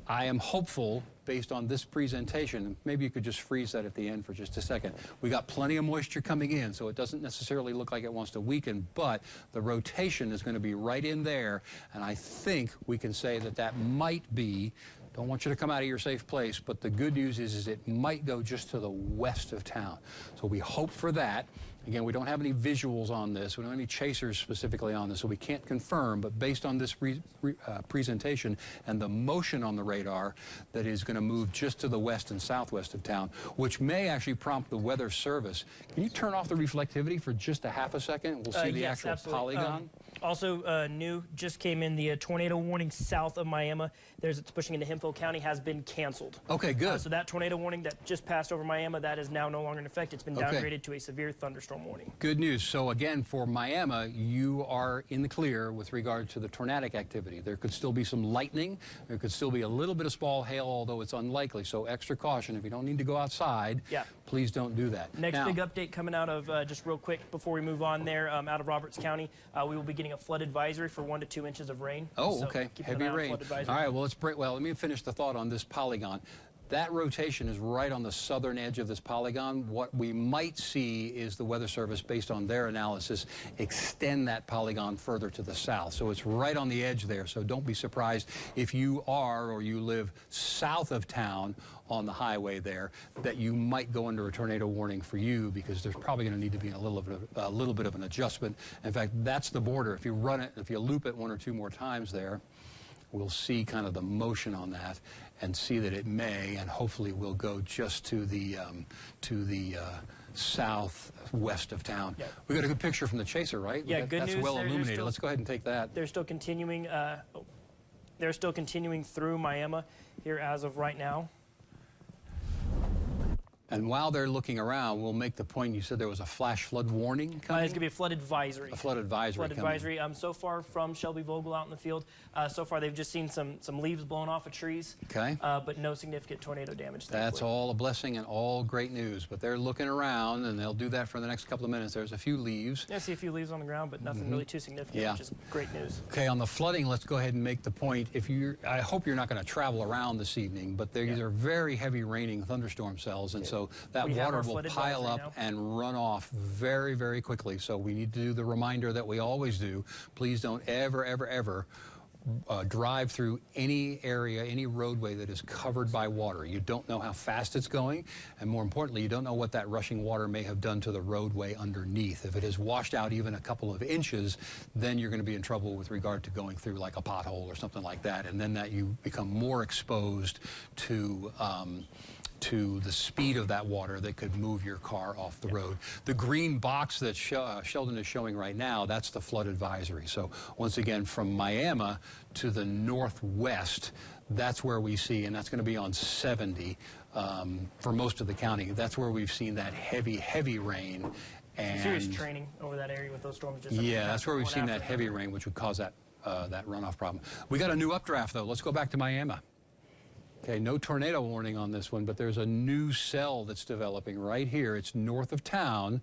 I am hopeful, based on this presentation, maybe you could just freeze that at the end for just a second. We got plenty of moisture coming in, so it doesn't necessarily look like it wants to weaken, but the rotation is going to be right in there, and I think we can say that that might be, don't want you to come out of your safe place, but the good news is it might go just to the west of town. So we hope for that. Again, we don't have any visuals on this. We don't have any chasers specifically on this, so we can't confirm. But based on this presentation and the motion on the radar, that is going to move just to the west and southwest of town, which may actually prompt the Weather Service. Can you turn off the reflectivity for just a half a second? We'll see the yes, actual absolutely. polygon. Also, new just came in the tornado warning south of Miami. It's pushing into Hemphill County, has been canceled. Okay, good. So that tornado warning that just passed over Miami, that is now no longer in effect. It's been downgraded to a severe thunderstorm warning. Good news. So again, for Miami, you are in the clear with regard to the tornadic activity. There could still be some lightning. There could still be a little bit of small hail, although it's unlikely. So extra caution. If you don't need to go outside, please don't do that. Next big update coming out of, just real quick before we move on there, out of Roberts County, we will be getting a flood advisory for 1 to 2 inches of rain. Oh, so okay. keep an Heavy eye on rain. flood advisory. All right, well, let me finish the thought on this polygon. That rotation is right on the southern edge of this polygon. What we might see is the Weather Service, based on their analysis, extend that polygon further to the south. So it's right on the edge there. So don't be surprised if you are or you live south of town on the highway there that you might go under a tornado warning for you, because there's probably going to need to be a little bit of an adjustment. In fact, that's the border. If you run it, if you loop it 1 or 2 more times there, we'll see kind of the motion on that and see that it may, and hopefully will go just to the southwest of town. Yeah. We got a good picture from the chaser, right? Yeah, good that's news. Well illuminated. Let's go ahead and take that. They're still continuing. They're still continuing through Miami here as of right now. And while they're looking around, we'll make the point, you said there was a flash flood warning coming? It's going to be a flood advisory. A flood advisory Flood coming. advisory. So far from Shelby Vogel out in the field, so far they've just seen some leaves blown off of trees. Okay. But no significant tornado damage. That's all a blessing and all great news. But they're looking around, and they'll do that for the next couple of minutes. There's a few leaves. Yeah, I see a few leaves on the ground, but nothing really too significant, which is great news. Okay, on the flooding, let's go ahead and make the point. I hope you're not going to travel around this evening, but these are very heavy raining thunderstorm cells, and so that water will pile up and run off very, very quickly. So we need to do the reminder that we always do. Please don't ever, ever, ever drive through any area, any roadway that is covered by water. You don't know how fast it's going, and more importantly, you don't know what that rushing water may have done to the roadway underneath. If it has washed out even a couple of inches, then you're going to be in trouble with regard to going through like a pothole or something like that, and then that you become more exposed to the speed of that water that could move your car off the road. The green box that Sheldon is showing right now, that's the flood advisory. So once again, from Miami to the northwest, that's where we see, and that's going to be on 70 for most of the county. That's where we've seen that heavy, heavy rain. And serious training over that area with those storms. Yeah, that's where we've seen that heavy rain, which would cause that runoff problem. We got a new updraft, though. Let's go back to Miami. Okay, no tornado warning on this one, but there's a new cell that's developing right here. It's north of town,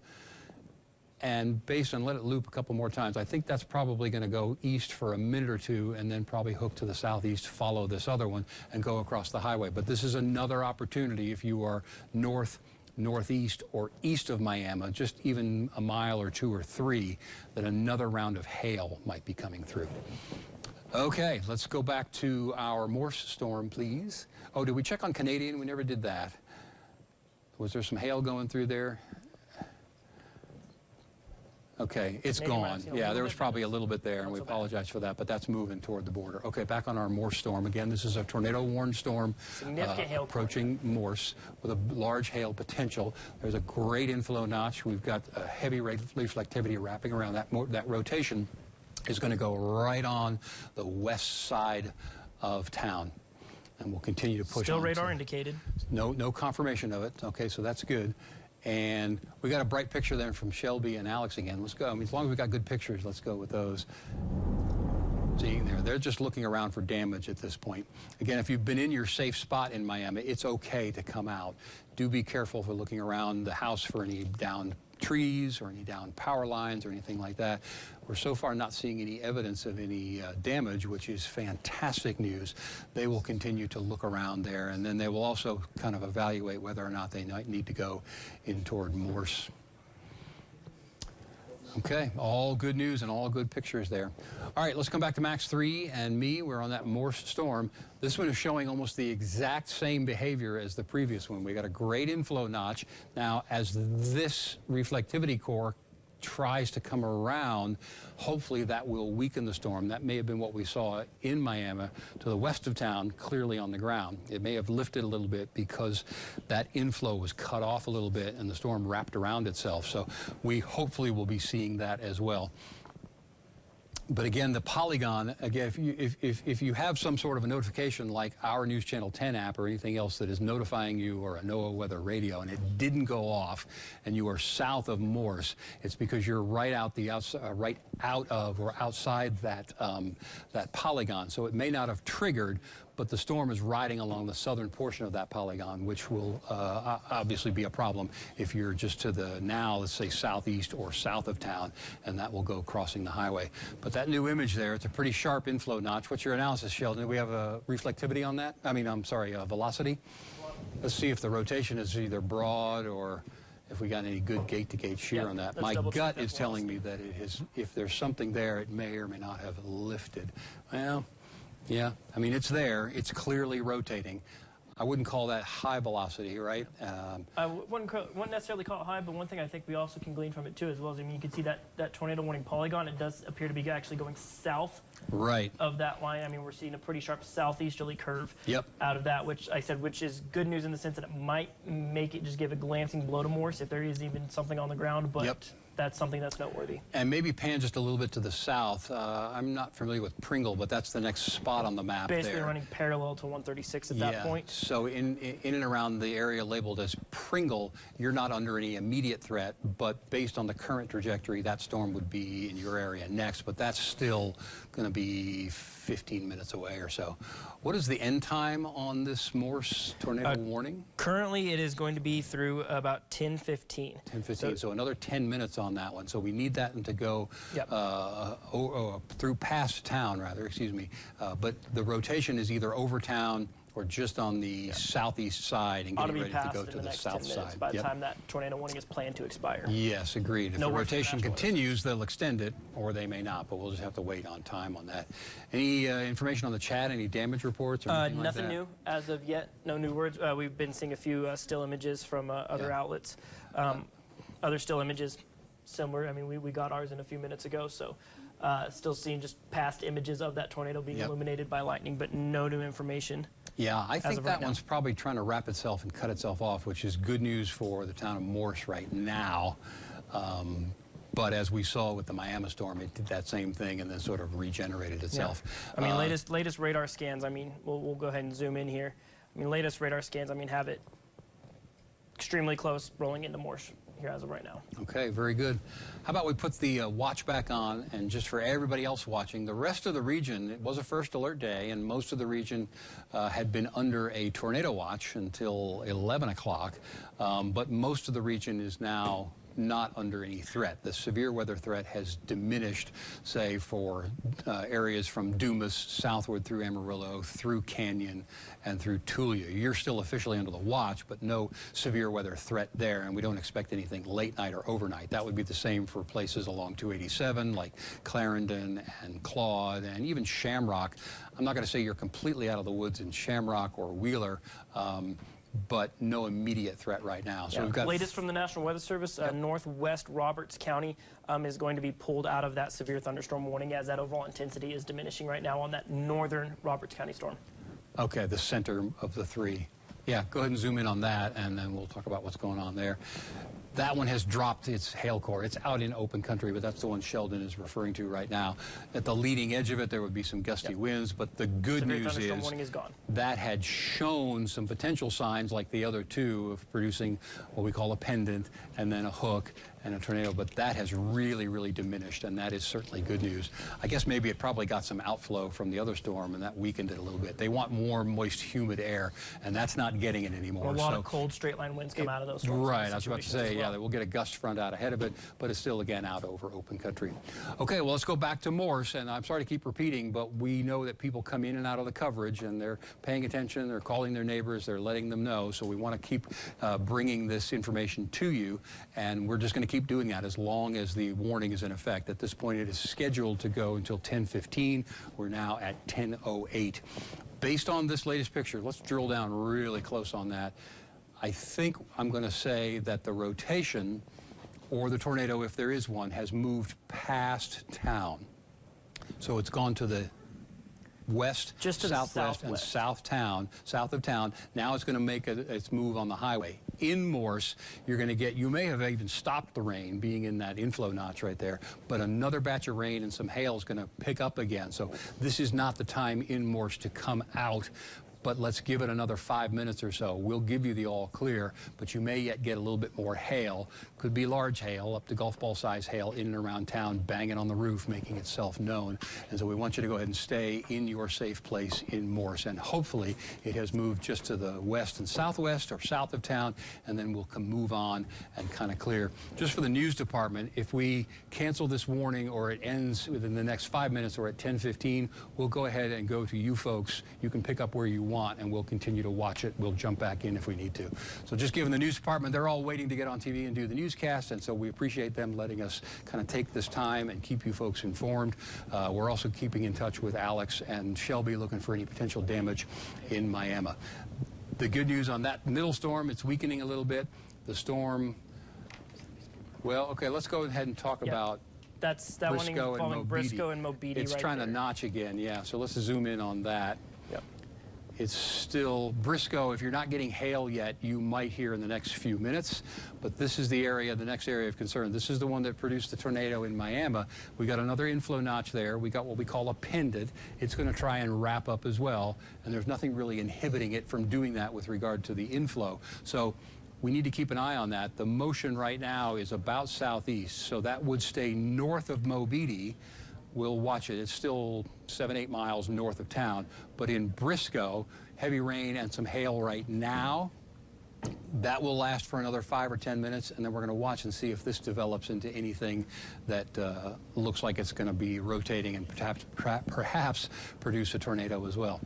and based on, let it loop a couple more times, I think that's probably going to go east for a minute or two and then probably hook to the southeast, follow this other one, and go across the highway. But this is another opportunity if you are north, northeast, or east of Miami, just even a mile or 2 or 3, that another round of hail might be coming through. Okay, let's go back to our Morse storm, please. Oh, did we check on Canadian? We never did that. Was there some hail going through there? Okay, it's gone. Yeah, there was probably a little bit there, and we apologize for that, but that's moving toward the border. Okay, back on our Morse storm. Again, this is a tornado-warned storm approaching Morse with a large hail potential. There's a great inflow notch. We've got a heavy reflectivity wrapping around that rotation. Is going to go right on the west side of town, and we'll continue to push. Still radar indicated. No confirmation of it. Okay, so that's good. And we got a bright picture there from Shelby and Alex again. Let's go. I mean, as long as we got good pictures, let's go with those. Seeing there, they're just looking around for damage at this point. Again, if you've been in your safe spot in Miami, it's okay to come out. Do be careful for looking around the house for any downed trees or any down power lines or anything like that. We're so far not seeing any evidence of any damage, which is fantastic news. They will continue to look around there, and then they will also kind of evaluate whether or not they might need to go in toward Morse. Okay, all good news and all good pictures there. All right, let's come back to Max 3 and me. We're on that Morse storm. This one is showing almost the exact same behavior as the previous one. We got a great inflow notch. Now, as this reflectivity core tries to come around, hopefully that will weaken the storm. That may have been what we saw in Miami to the west of town, clearly on the ground. It may have lifted a little bit because that inflow was cut off a little bit and the storm wrapped around itself. So we hopefully will be seeing that as well. But again, the polygon, again, if you have some sort of a notification like our News Channel 10 app or anything else that is notifying you, or a NOAA weather radio, and it didn't go off and you are south of Morse, it's because you're right out of or outside that that polygon. So it may not have triggered, but the storm is riding along the southern portion of that polygon, which will obviously be a problem if you're just to the now, let's say southeast or south of town, and that will go crossing the highway. But that new image there, it's a pretty sharp inflow notch. What's your analysis, Sheldon? Do we have a reflectivity on that? I mean, I'm sorry, velocity? Let's see if the rotation is either broad or if we got any good gate-to-gate shear on that. My gut is telling me that it is, if there's something there, it may or may not have lifted. Well, yeah, I mean, it's there. It's clearly rotating. I wouldn't call that high velocity, right? I wouldn't necessarily call it high, but one thing I think we also can glean from it too, as well as, I mean, you can see that tornado warning polygon. It does appear to be actually going south of that line. I mean, we're seeing a pretty sharp southeasterly curve out of that, which I said, which is good news in the sense that it might make it just give a glancing blow to Morse if there is even something on the ground, but that's something that's noteworthy. And maybe pan just a little bit to the south. I'm not familiar with Pringle, but that's the next spot on the map. Basically running parallel to 136 at that point. So in and around the area labeled as Pringle, you're not under any immediate threat, but based on the current trajectory, that storm would be in your area next, but that's still going to be 15 minutes away or so. What is the end time on this Morse tornado warning? Currently, it is going to be through about 10:15. 10:15, so another 10 minutes on that one. So we need that to go through past town, rather, excuse me. But the rotation is either over town or just on the southeast side and getting ready to go to the south side. By the time that tornado warning is planned to expire. Yes, agreed. If the rotation continues, they'll extend it, or they may not, but we'll just have to wait on time on that. Any information on the chat? Any damage reports or anything like that? Nothing new as of yet. No new words. We've been seeing a few still images from other outlets. Other still images, similar. I mean, we got ours in a few minutes ago, so still seeing just past images of that tornado being illuminated by lightning, but no new information. Yeah, I think that one's probably trying to wrap itself and cut itself off, which is good news for the town of Morse right now. But as we saw with the Miami storm, it did that same thing and then sort of regenerated itself. I mean, latest radar scans, I mean, we'll go ahead and zoom in here. I mean, latest radar scans, I mean, have it extremely close rolling into Morse here as of right now. Okay, very good. How about we put the watch back on, and just for everybody else watching, the rest of the region, it was a first alert day, and most of the region had been under a tornado watch until 11 o'clock, but most of the region is now not under any threat. The severe weather threat has diminished, say, for areas from Dumas southward through Amarillo, through Canyon, and through Tulia. You're still officially under the watch, but no severe weather threat there, and we don't expect anything late night or overnight. That would be the same for places along 287 like Clarendon and Claude and even Shamrock. I'm not going to say you're completely out of the woods in Shamrock or Wheeler, but no immediate threat right now. So we've got latest from the National Weather Service, northwest Roberts County is going to be pulled out of that severe thunderstorm warning as that overall intensity is diminishing right now on that northern Roberts County storm. Okay, the center of the three. Yeah, go ahead and zoom in on that, and then we'll talk about what's going on there. That one has dropped its hail core. It's out in open country, but that's the one Sheldon is referring to right now. At the leading edge of it, there would be some gusty winds, but the good news is that had shown some potential signs like the other two of producing what we call a pendant and then a hook and a tornado, but that has really, really diminished, and that is certainly good news. I guess maybe it probably got some outflow from the other storm, and that weakened it a little bit. They want warm, moist, humid air, and that's not getting it anymore. Well, a lot of cold straight-line winds come out of those storms. Right, I was about to say, yeah, we'll get a gust front out ahead of it, but it's still, again, out over open country. Okay, well, let's go back to Morse, and I'm sorry to keep repeating, but we know that people come in and out of the coverage, and they're paying attention, they're calling their neighbors, they're letting them know, so we want to keep bringing this information to you, and we're just going to keep doing that as long as the warning is in effect. At this point, it is scheduled to go until 10:15. We're now at 10:08. Based on this latest picture, let's drill down really close on that. I think I'm going to say that the rotation, or the tornado, if there is one, has moved past town. So it's gone to the west, just to southwest, and south of town. Now it's going to make its move on the highway. In Morse, you're going to get, you may have even stopped the rain being in that inflow notch right there, but another batch of rain and some hail is going to pick up again. So this is not the time in Morse to come out, but let's give it another 5 minutes or so. We'll give you the all clear, but you may yet get a little bit more hail. Could be large hail, up to golf ball size hail in and around town, banging on the roof, making itself known. And so we want you to go ahead and stay in your safe place in Morse. And hopefully it has moved just to the west and southwest or south of town, and then we'll move on and kind of clear. Just for the news department, if we cancel this warning or it ends within the next 5 minutes or at 10:15, we'll go ahead and go to you folks. You can pick up where you want, and we'll continue to watch it. We'll jump back in if we need to. So just given the news department, they're all waiting to get on TV and do the newscast, and so we appreciate them letting us kind of take this time and keep you folks informed. We're also keeping in touch with Alex and Shelby, looking for any potential damage in Miami. The good news on that middle storm, it's weakening a little bit. The storm, well, okay, let's go ahead and talk about that's that one involving Briscoe and Mobeetie. It's right trying there. to notch again, yeah. So let's zoom in on that. Yep. It's still Briscoe. If you're not getting hail yet, you might hear in the next few minutes. But this is the area, the next area of concern. This is the one that produced the tornado in Miami. We got another inflow notch there. We got what we call a pendant. It's going to try and wrap up as well. And there's nothing really inhibiting it from doing that with regard to the inflow. So we need to keep an eye on that. The motion right now is about southeast. So that would stay north of Mobeetie. We'll watch it. It's still 7-8 miles north of town. But in Briscoe, heavy rain and some hail right now. That will last for another 5 or 10 minutes, and then we're going to watch and see if this develops into anything that looks like it's going to be rotating and perhaps produce a tornado as well.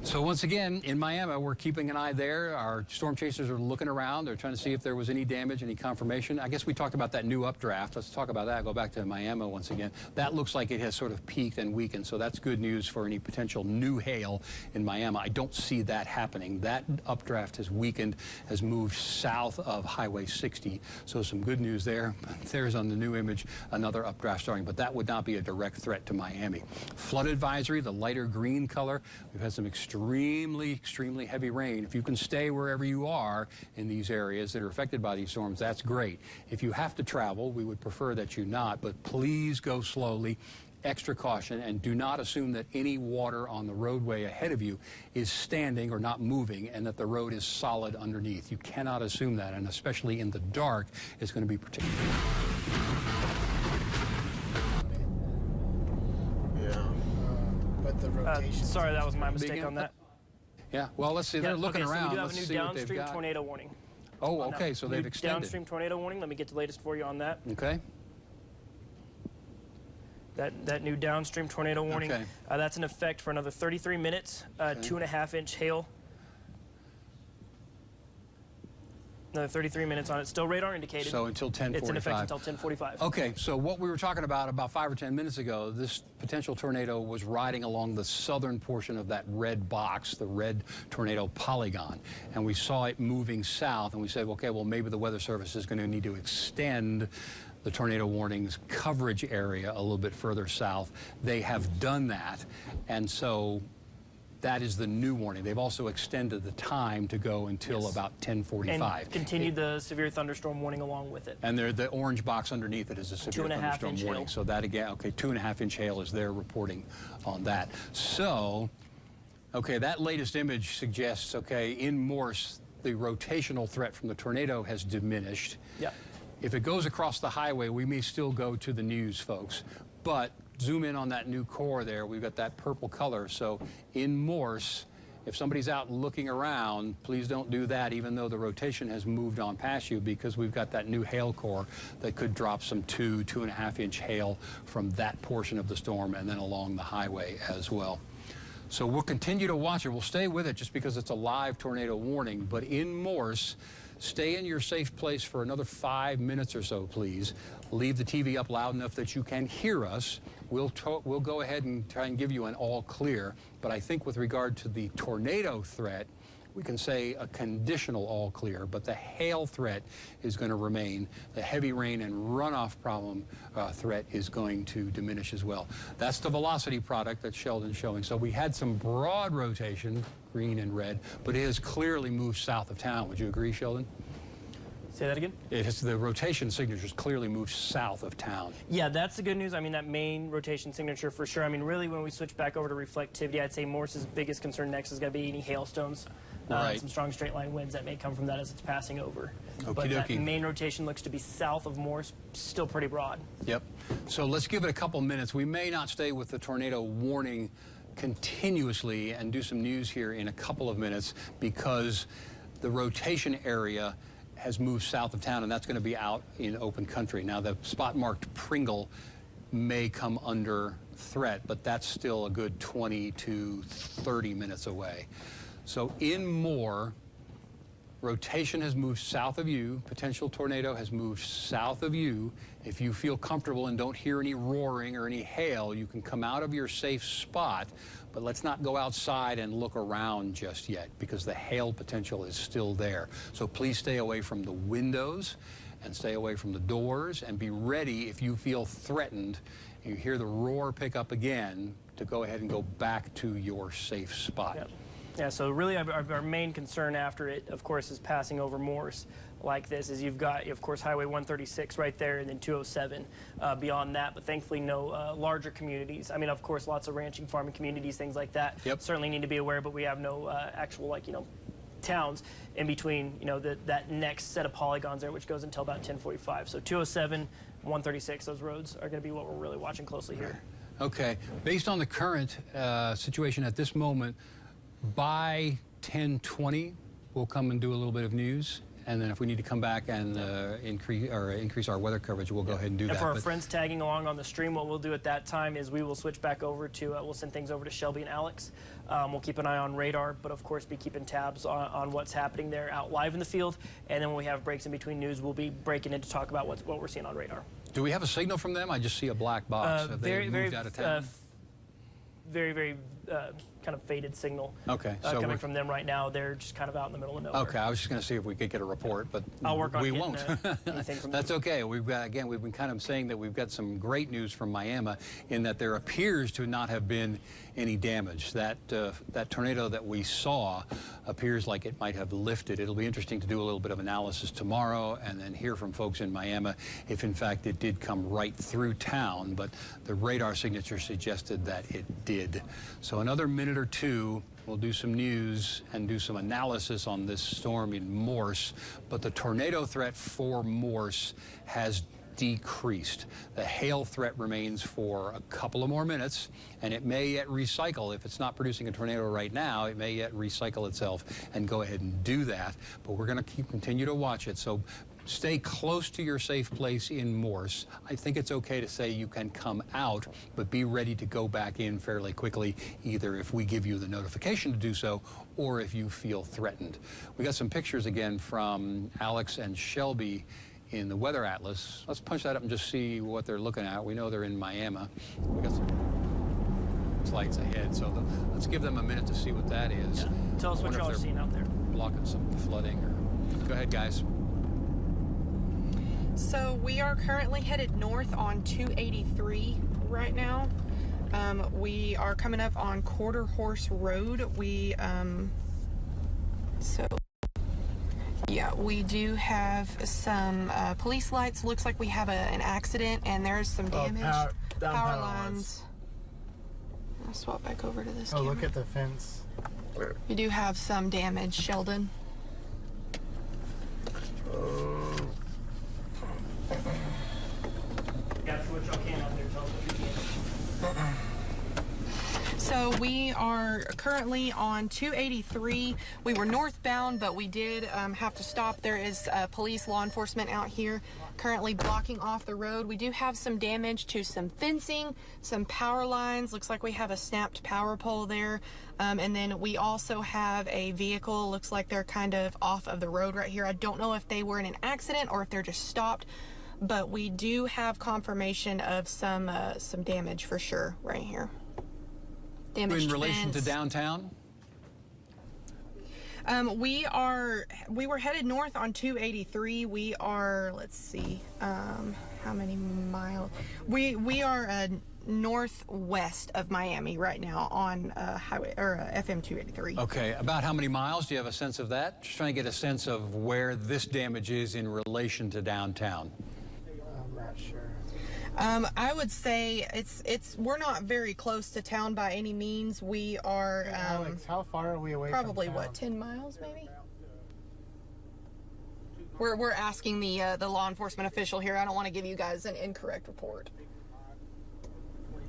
So once again, in Miami, we're keeping an eye there. Our storm chasers are looking around. They're trying to see if there was any damage, any confirmation. I guess we talked about that new updraft. Let's talk about that. Go back to Miami once again. That looks like it has sort of peaked and weakened, so that's good news for any potential new hail in Miami. I don't see that happening. That updraft has weakened, has moved south of Highway 60, so some good news there. There's on the new image another updraft starting, but that would not be a direct threat to Miami. Flood advisory, the lighter green color. We've had some extremely heavy rain. If you can stay wherever you are in these areas that are affected by these storms, that's great. If you have to travel, we would prefer that you not, but please go slowly, extra caution, and do not assume that any water on the roadway ahead of you is standing or not moving and that the road is solid underneath. You cannot assume that, and especially in the dark, it's going to be particularly. But the rotation. Sorry, that was my mistake on that. Yeah, well, let's see. They're looking okay, around. So we do have Let's a new see what they've downstream got. tornado warning. Oh, okay, so they've extended. Downstream tornado warning. Let me get the latest for you on that. Okay. That new downstream tornado warning. Okay. That's in effect for another 33 minutes. 2.5-inch hail. Another 33 minutes on it. Still radar indicated. So until 10:45. It's in effect until 10:45. Okay, so what we were talking about 5 or 10 minutes ago, this potential tornado was riding along the southern portion of that red box, the red tornado polygon. And we saw it moving south, and we said, okay, well, maybe the Weather Service is going to need to extend the tornado warnings coverage area a little bit further south. They have done that, and so that is the new warning. They've also extended the time to go until about 10:45. And continued the severe thunderstorm warning along with it. And the orange box underneath it is a severe 2.5 thunderstorm inch warning. hail. So that again, okay, 2.5-inch hail is their reporting on that. So, okay, that latest image suggests, okay, in Morse, the rotational threat from the tornado has diminished. Yeah. If it goes across the highway, we may still go to the news, folks. But zoom in on that new core there. We've got that purple color. So in Morse, if somebody's out looking around, please don't do that, even though the rotation has moved on past you, because we've got that new hail core that could drop some 2.5-inch hail from that portion of the storm and then along the highway as well. So we'll continue to watch it. We'll stay with it just because it's a live tornado warning. But in Morse, stay in your safe place for another 5 minutes or so, please. Leave the TV up loud enough that you can hear us. We'll go ahead and try and give you an all clear. But I think with regard to the tornado threat, we can say a conditional all clear, but the hail threat is going to remain. The heavy rain and runoff problem threat is going to diminish as well. That's the velocity product that Sheldon's showing. So we had some broad rotation, green and red, but it has clearly moved south of town. Would you agree, Sheldon? Say that again? The rotation signatures clearly moved south of town. Yeah, that's the good news. I mean, that main rotation signature for sure. I mean, really, when we switch back over to reflectivity, I'd say Morse's biggest concern next is going to be any hailstones. Right. Some strong straight line winds that may come from that as it's passing over. Okie But that dokie. main rotation looks to be south of Morse, still pretty broad. Yep. So let's give it a couple minutes. We may not stay with the tornado warning continuously and do some news here in a couple of minutes because the rotation area has moved south of town, and that's going to be out in open country. Now, the spot marked Pringle may come under threat, but that's still a good 20 to 30 minutes away. So in Moore, rotation has moved south of you. Potential tornado has moved south of you. If you feel comfortable and don't hear any roaring or any hail, you can come out of your safe spot. But let's not go outside and look around just yet because the hail potential is still there. So please stay away from the windows and stay away from the doors and be ready if you feel threatened, you hear the roar pick up again, to go ahead and go back to your safe spot. Yep. Yeah, so really our main concern after it, of course, is passing over Morse like this, is you've got, of course, Highway 136 right there and then 207 beyond that, but thankfully no larger communities. I mean, of course, lots of ranching, farming communities, things like that. Yep. Certainly need to be aware, but we have no actual, like, towns in between, that next set of polygons there, which goes until about 1045. So 207, 136, those roads are going to be what we're really watching closely here. Okay. Based on the current situation at this moment, by 10:20, we'll come and do a little bit of news. And then if we need to come back and increase our weather coverage, we'll go ahead and do that. And for our friends tagging along on the stream, what we'll do at that time is we will switch back over to, we'll send things over to Shelby and Alex. We'll keep an eye on radar, but of course be keeping tabs on what's happening there out live in the field. And then when we have breaks in between news, we'll be breaking in to talk about what we're seeing on radar. Do we have a signal from them? I just see a black box. Have they moved out of town? Very kind of faded signel. Okay, so coming from them right now. They're just kind of out in the middle of nowhere. Okay, I was just going to see if we could get a report, but I'll work on we won't. Anything from That's them. okay. We've been kind of saying that we've got some great news from Miami in that there appears to not have been any damage. That tornado that we saw appears like it might have lifted. It'll be interesting to do a little bit of analysis tomorrow and then hear from folks in Miami if in fact it did come right through town, but the radar signature suggested that it did. So another minute or two, we'll do some news and do some analysis on this storm in Morse, but the tornado threat for Morse has decreased. The hail threat remains for a couple of more minutes, and it may yet recycle. If it's not producing a tornado right now, it may yet recycle itself and go ahead and do that, but we're going to continue to watch it. So stay close to your safe place in Morse. I think it's okay to say you can come out, but be ready to go back in fairly quickly, either if we give you the notification to do so or if you feel threatened. We got some pictures again from Alex and Shelby in the Weather Atlas. Let's punch that up and just see what they're looking at. We know they're in Miami. We got some lights ahead, so let's give them a minute to see what that is. Yeah. Tell us what y'all are seeing out there. Blocking some flooding. Go ahead, guys. So we are currently headed north on 283 right now. We are coming up on Quarter Horse Road. Yeah, we do have some police lights. Looks like we have an accident and there's some damage. Power lines. I'll swap back over to this camera. Look at the fence. We do have some damage, Sheldon. So we are currently on 283. We were northbound, but we did have to stop. There is police law enforcement out here currently blocking off the road. We do have some damage to some fencing, some power lines. Looks like we have a snapped power pole there. And then we also have a vehicle. Looks like they're kind of off of the road right here. I don't know if they were in an accident or if they're just stopped, but we do have confirmation of some damage for sure right here. Damaged in relation fence. To downtown? We were headed north on 283. We are, let's see, how many miles? We are northwest of Miami right now on highway or FM 283. Okay, about how many miles? Do you have a sense of that? Just trying to get a sense of where this damage is in relation to downtown. I'm not sure. I would say we're not very close to town by any means. We are Alex, how far are we away probably from town? what, 10 miles maybe? We're asking the law enforcement official here. I don't want to give you guys an incorrect report.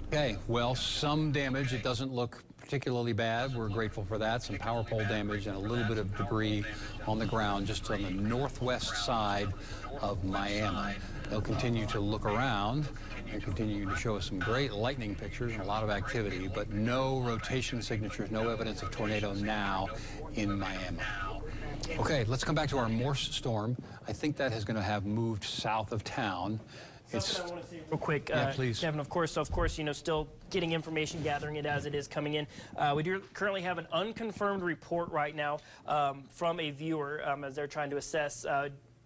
Okay, well, some damage. It doesn't look particularly bad. We're grateful for that. Some power pole damage and a little bit of debris on the ground just on the northwest side of Miami. They'll continue to look around and continue to show us some great lightning pictures and a lot of activity, but no rotation signatures, no evidence of tornado now in Miami. Okay, let's come back to our Morse storm. I think that is going to have moved south of town. Something I want to say real quick, Yeah, please. Kevin, of course, you know, still getting information, gathering it as it is coming in. We do currently have an unconfirmed report right now from a viewer as they're trying to assess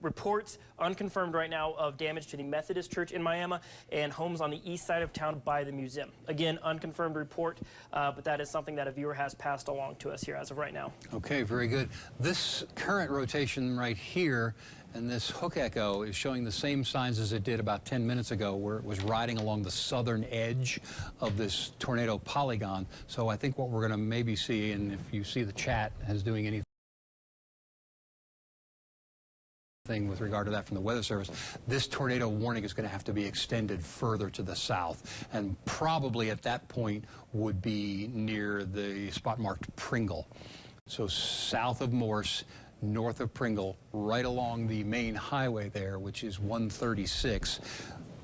reports unconfirmed right now of damage to the Methodist Church in Miami and homes on the east side of town by the museum. Again, unconfirmed report, but that is something that a viewer has passed along to us here as of right now. Okay, very good. This current rotation right here and this hook echo is showing the same signs as it did about 10 minutes ago, where it was riding along the southern edge of this tornado polygon. So I think what we're going to maybe see, and if you see the chat is doing anything with regard to that from the Weather Service, this tornado warning is going to have to be extended further to the south, and probably at that point would be near the spot marked Pringle. So south of Morse, north of Pringle, right along the main highway there, which is 136.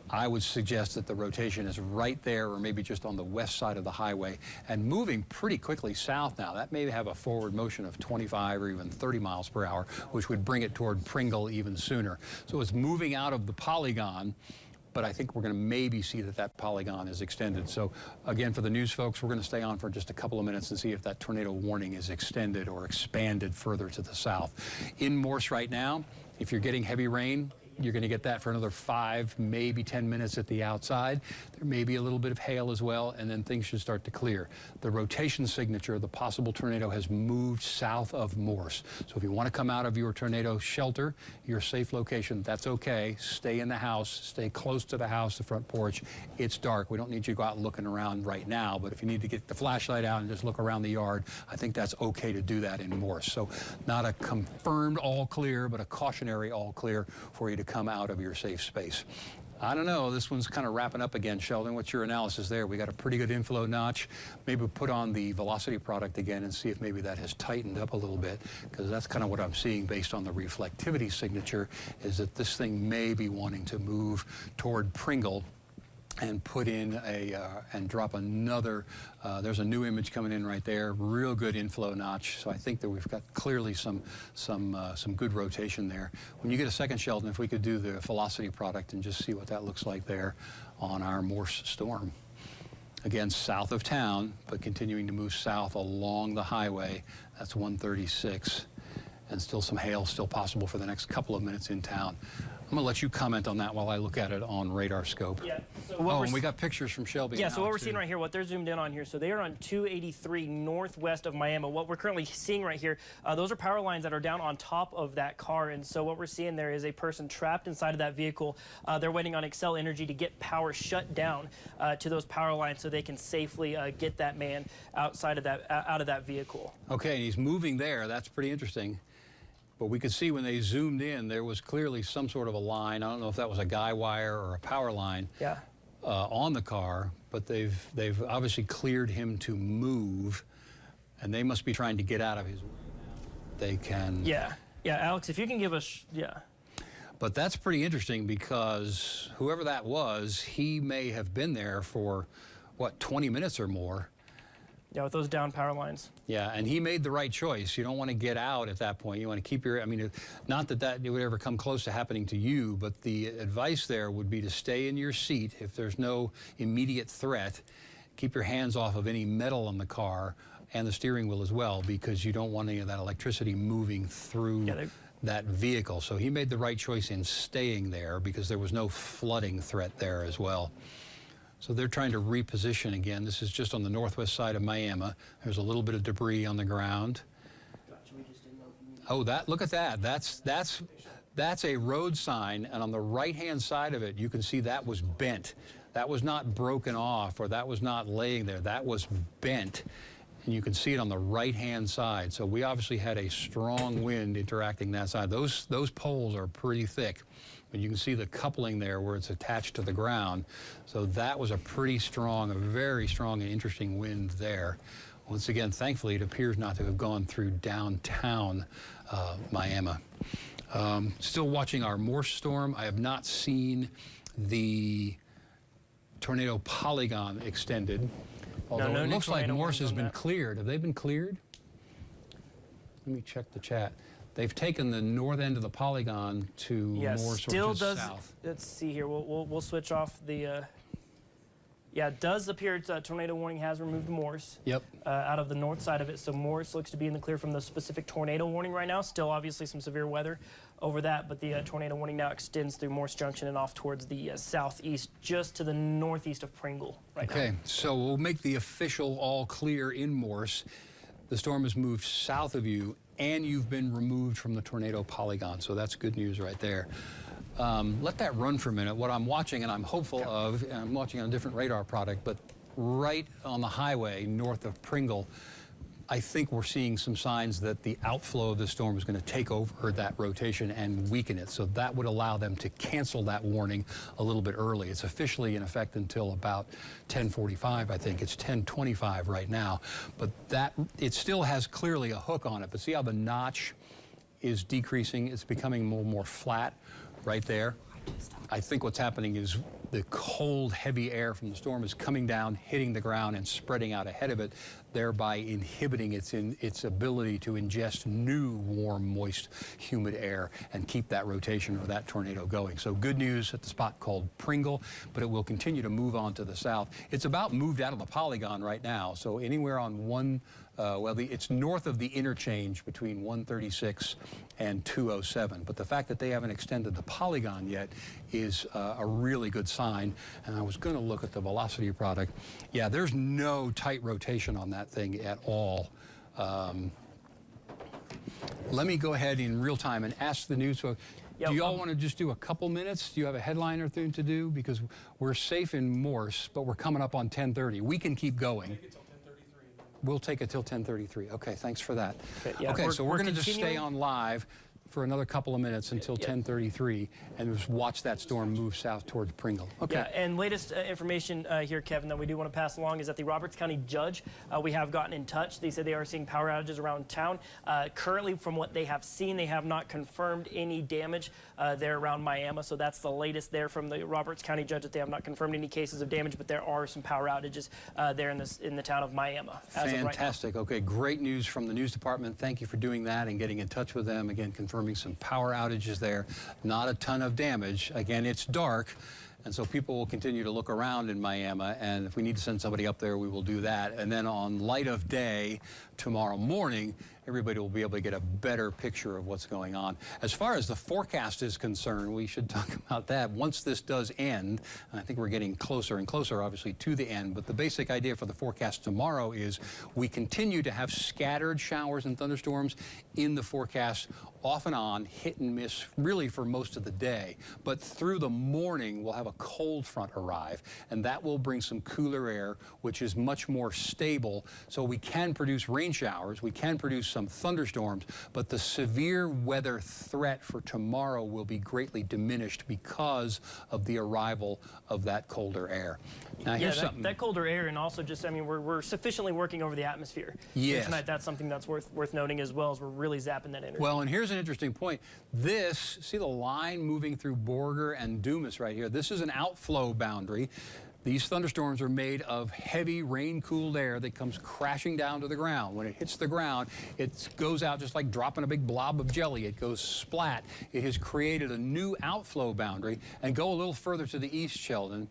I would suggest that the rotation is right there, or maybe just on the west side of the highway, and moving pretty quickly south now. That may have a forward motion of 25 or even 30 miles per hour, which would bring it toward Pringle even sooner. So it's moving out of the polygon, but I think we're going to maybe see that that polygon is extended. So again, for the news folks, we're going to stay on for just a couple of minutes and see if that tornado warning is extended or expanded further to the south. In Morse right now, if you're getting heavy rain, you're going to get that for another 5, maybe 10 minutes at the outside. There may be a little bit of hail as well, and then things should start to clear. The rotation signature, the possible tornado, has moved south of Morse. So if you want to come out of your tornado shelter, your safe location, that's okay. Stay in the house. Stay close to the house, the front porch. It's dark. We don't need you to go out looking around right now, but if you need to get the flashlight out and just look around the yard, I think that's okay to do that in Morse. So not a confirmed all clear, but a cautionary all clear for you to come out of your safe space. I don't know, this one's kind of wrapping up again. Sheldon, what's your analysis there? We got a pretty good inflow notch. Maybe put on the velocity product again and see if maybe that has tightened up a little bit, because that's kind of what I'm seeing based on the reflectivity signature, is that this thing may be wanting to move toward Pringle and put in and drop another, there's a new image coming in right there, real good inflow notch. So I think that we've got clearly some good rotation there. When you get a second, Sheldon, if we could do the velocity product and just see what that looks like there on our Morse storm. Again, south of town, but continuing to move south along the highway. That's 136. And still some hail still possible for the next couple of minutes in town. I'm going to let you comment on that while I look at it on radar scope. Yeah. So and we got pictures from Shelby. Yeah, so what we're seeing right here, what they're zoomed in on here, so they are on 283 northwest of Miami. What we're currently seeing right here, those are power lines that are down on top of that car, and so what we're seeing there is a person trapped inside of that vehicle. They're waiting on Xcel Energy to get power shut down to those power lines so they can safely get that man outside of that, out of that vehicle. Okay, he's moving there. That's pretty interesting. But we could see when they zoomed in, there was clearly some sort of a line. I don't know if that was a guy wire or a power line on the car, but they've obviously cleared him to move, and they must be trying to get out of his way. They can. Yeah, Alex, if you can give us, But that's pretty interesting, because whoever that was, he may have been there for, what, 20 minutes or more. Yeah, with those down power lines. Yeah, and he made the right choice. You don't want to get out at that point. You want to keep your, I mean, not that that would ever come close to happening to you, but the advice there would be to stay in your seat if there's no immediate threat. Keep your hands off of any metal on the car and the steering wheel as well, because you don't want any of that electricity moving through that vehicle. So he made the right choice in staying there, because there was no flooding threat there as well. So they're trying to reposition again. This is just on the northwest side of Miami. There's a little bit of debris on the ground. Oh, look at that. That's a road sign, and on the right-hand side of it, you can see that was bent. That was not broken off, or that was not laying there. That was bent, and you can see it on the right-hand side. So we obviously had a strong wind interacting that side. Those poles are pretty thick. But you can see the coupling there where it's attached to the ground. So that was a pretty strong, a very strong and interesting wind there. Once again, thankfully, it appears not to have gone through downtown Miami. Still watching our Morse storm. I have not seen the tornado polygon extended. Although it looks like Morse has been cleared. Have they been cleared? Let me check the chat. They've taken the north end of the polygon to more sort of south. Let's see here. We'll switch off the. Yeah, it does appear tornado warning has removed Morse out of the north side of it. So Morse looks to be in the clear from the specific tornado warning right now. Still, obviously, some severe weather over that, but the tornado warning now extends through Morse Junction and off towards the southeast, just to the northeast of Pringle right now. Okay, so we'll make the official all clear in Morse. The storm has moved south of you, and you've been removed from the tornado polygon. So that's good news right there. Let that run for a minute. What I'm watching, and I'm hopeful of, and I'm watching on a different radar product, but right on the highway north of Pringle, I think we're seeing some signs that the outflow of the storm is going to take over that rotation and weaken it. So that would allow them to cancel that warning a little bit early. It's officially in effect until about 10:45, I think. It's 10:25 right now. But it still has clearly a hook on it. But see how the notch is decreasing? It's becoming more flat right there. I think what's happening is the cold, heavy air from the storm is coming down, hitting the ground, and spreading out ahead of it, thereby inhibiting its ability to ingest new, warm, moist, humid air and keep that rotation or that tornado going. So good news at the spot called Pringle, but it will continue to move on to the south. It's about moved out of the polygon right now, so anywhere on it's north of the interchange between 136 and 207. But the fact that they haven't extended the polygon yet is a really good sign. And I was going to look at the velocity product. Yeah, there's no tight rotation on that thing at all. Let me go ahead in real time and ask the news. So, do you all want to just do a couple minutes? Do you have a headline or thing to do? Because we're safe in Morse, but we're coming up on 10:30. We can keep going. We'll take it till 10:33. Okay, thanks for that. Okay, so we're going to just stay on live for another couple of minutes until 10:33 and just watch that storm move south towards Pringle. Okay. Yeah, and latest information here, Kevin, that we do want to pass along is that the Roberts County judge, we have gotten in touch. They said they are seeing power outages around town. Currently, from what they have seen, they have not confirmed any damage there around Miami. So that's the latest there from the Roberts County judge, that they have not confirmed any cases of damage, but there are some power outages there in the town of Miami. Fantastic. Right, okay, great news from the news department. Thank you for doing that and getting in touch with them. Again, confirming some power outages there. Not a ton of damage. Again, it's dark, and so people will continue to look around in Miami, and if we need to send somebody up there, we will do that. And then on light of day tomorrow morning, everybody will be able to get a better picture of what's going on. As far as the forecast is concerned, we should talk about that. Once this does end, and I think we're getting closer and closer, obviously, to the end, but the basic idea for the forecast tomorrow is we continue to have scattered showers and thunderstorms in the forecast, off and on, hit and miss, really for most of the day. But through the morning, we'll have a cold front arrive, and that will bring some cooler air, which is much more stable, so we can produce rain showers, we can produce some thunderstorms, but the severe weather threat for tomorrow will be greatly diminished because of the arrival of that colder air. Now, here's something. That colder air, and also just, I mean, we're sufficiently working over the atmosphere. Yes. So tonight, that's something that's worth noting as well, as we're really zapping that energy. Well, and here's an interesting point. This, see the line moving through Borger and Dumas right here? This is an outflow boundary. These thunderstorms are made of heavy rain-cooled air that comes crashing down to the ground. When it hits the ground, it goes out just like dropping a big blob of jelly. It goes splat. It has created a new outflow boundary. And go a little further to the east, Sheldon.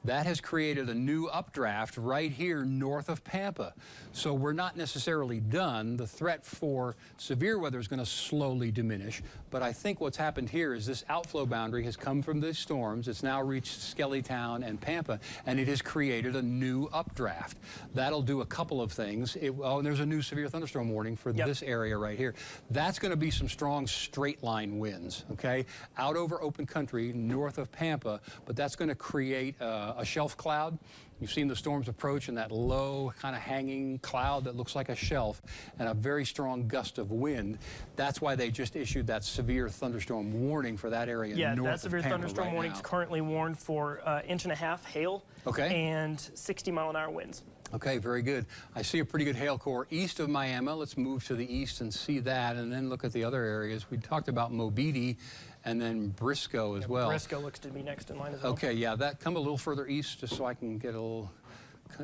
That has created a new updraft right here north of Pampa. So we're not necessarily done. The threat for severe weather is going to slowly diminish. But I think what's happened here is this outflow boundary has come from these storms. It's now reached Skellytown and Pampa, and it has created a new updraft. That'll do a couple of things. And there's a new severe thunderstorm warning for this area right here. That's going to be some strong straight line winds, okay, out over open country north of Pampa, but that's going to create a shelf cloud. You've seen the storms approach and that low kind of hanging cloud that looks like a shelf and a very strong gust of wind. That's why they just issued that severe thunderstorm warning for that area north of Pampa. Yeah, that severe thunderstorm warning is currently warned for 1.5 inches hail and 60-mile-an-hour winds. Okay, very good. I see a pretty good hail core east of Miami. Let's move to the east and see that, and then look at the other areas. We talked about Mobile and then Briscoe as well. Briscoe looks to be next in line as well. Okay, yeah, that come a little further east just so I can get a little,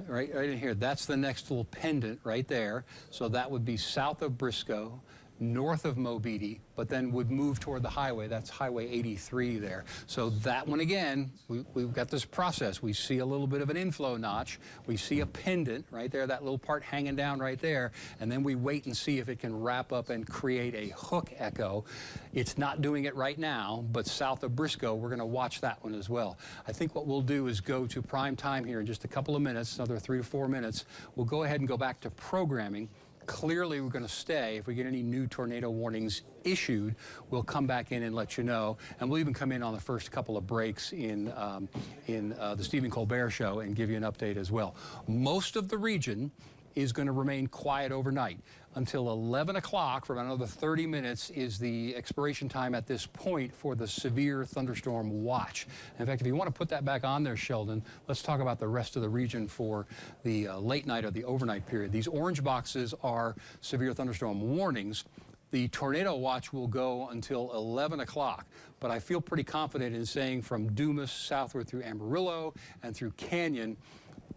right in here. That's the next little pendant right there. So that would be south of Briscoe. north of Mobeetie, but then would move toward the highway. That's Highway 83 there. So that one again, we've got this process. We see a little bit of an inflow notch. We see a pendant right there, that little part hanging down right there, and then we wait and see if it can wrap up and create a hook echo. It's not doing it right now, but south of Briscoe, we're going to watch that one as well. I think what we'll do is go to prime time here in just a couple of minutes, another 3 to 4 minutes. We'll go ahead and go back to programming. Clearly, we're going to stay. If we get any new tornado warnings issued, we'll come back in and let you know. And we'll even come in on the first couple of breaks in the Stephen Colbert Show and give you an update as well. Most of the region is going to remain quiet overnight. Until 11 o'clock, for about another 30 minutes, is the expiration time at this point for the severe thunderstorm watch. In fact, if you want to put that back on there, Sheldon, let's talk about the rest of the region for the late night or the overnight period. These orange boxes are severe thunderstorm warnings. The tornado watch will go until 11 o'clock, but I feel pretty confident in saying from Dumas southward through Amarillo and through Canyon,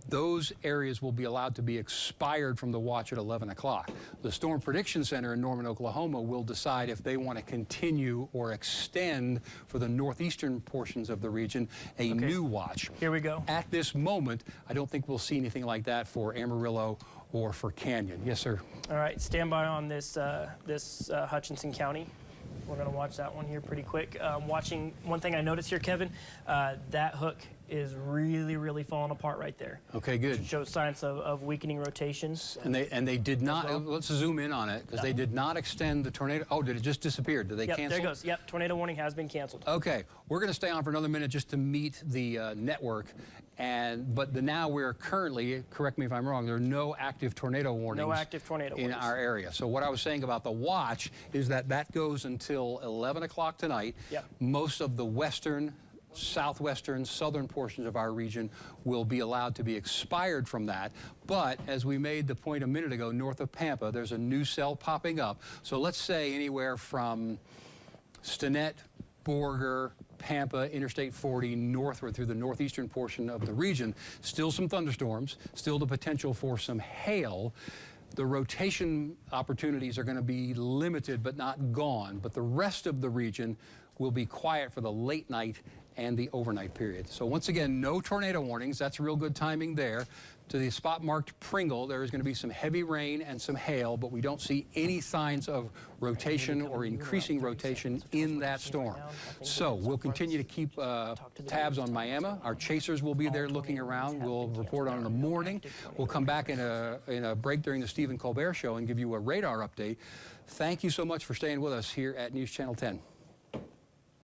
those areas will be allowed to be expired from the watch at 11 o'clock. The Storm Prediction Center in Norman, Oklahoma will decide if they want to continue or extend for the northeastern portions of the region a new watch. Here we go. At this moment, I don't think we'll see anything like that for Amarillo or for Canyon. Yes, sir. All right, stand by on this, Hutchinson County. We're going to watch that one here pretty quick. Watching, one thing I noticed here, Kevin, that hook is really falling apart right there. Okay, good. It shows signs of weakening rotations. And they did not, let's zoom in on it, because they did not extend the tornado. Oh, did it just disappear? Did they cancel? There it goes. Yep, tornado warning has been canceled. Okay, we're going to stay on for another minute just to meet the network. But now we're currently, correct me if I'm wrong, there are no active tornado warnings. No active tornado warnings in our area. So what I was saying about the watch is that goes until 11 o'clock tonight. Yep. Most of the western, southwestern, southern portions of our region will be allowed to be expired from that. But as we made the point a minute ago, north of Pampa, there's a new cell popping up. So let's say anywhere from Stinnett, Borger, Pampa, Interstate 40, northward through the northeastern portion of the region. Still some thunderstorms, still the potential for some hail. The rotation opportunities are going to be limited but not gone. But the rest of the region will be quiet for the late night and the overnight period. So once again, no tornado warnings. That's real good timing there. To the spot marked Pringle, there is going to be some heavy rain and some hail, but we don't see any signs of rotation or increasing rotation in that storm. So we'll continue to keep tabs on Miami. Our chasers will be there looking around. We'll report on in the morning. We'll come back in a break during the Stephen Colbert Show and give you a radar update. Thank you so much for staying with us here at News Channel 10.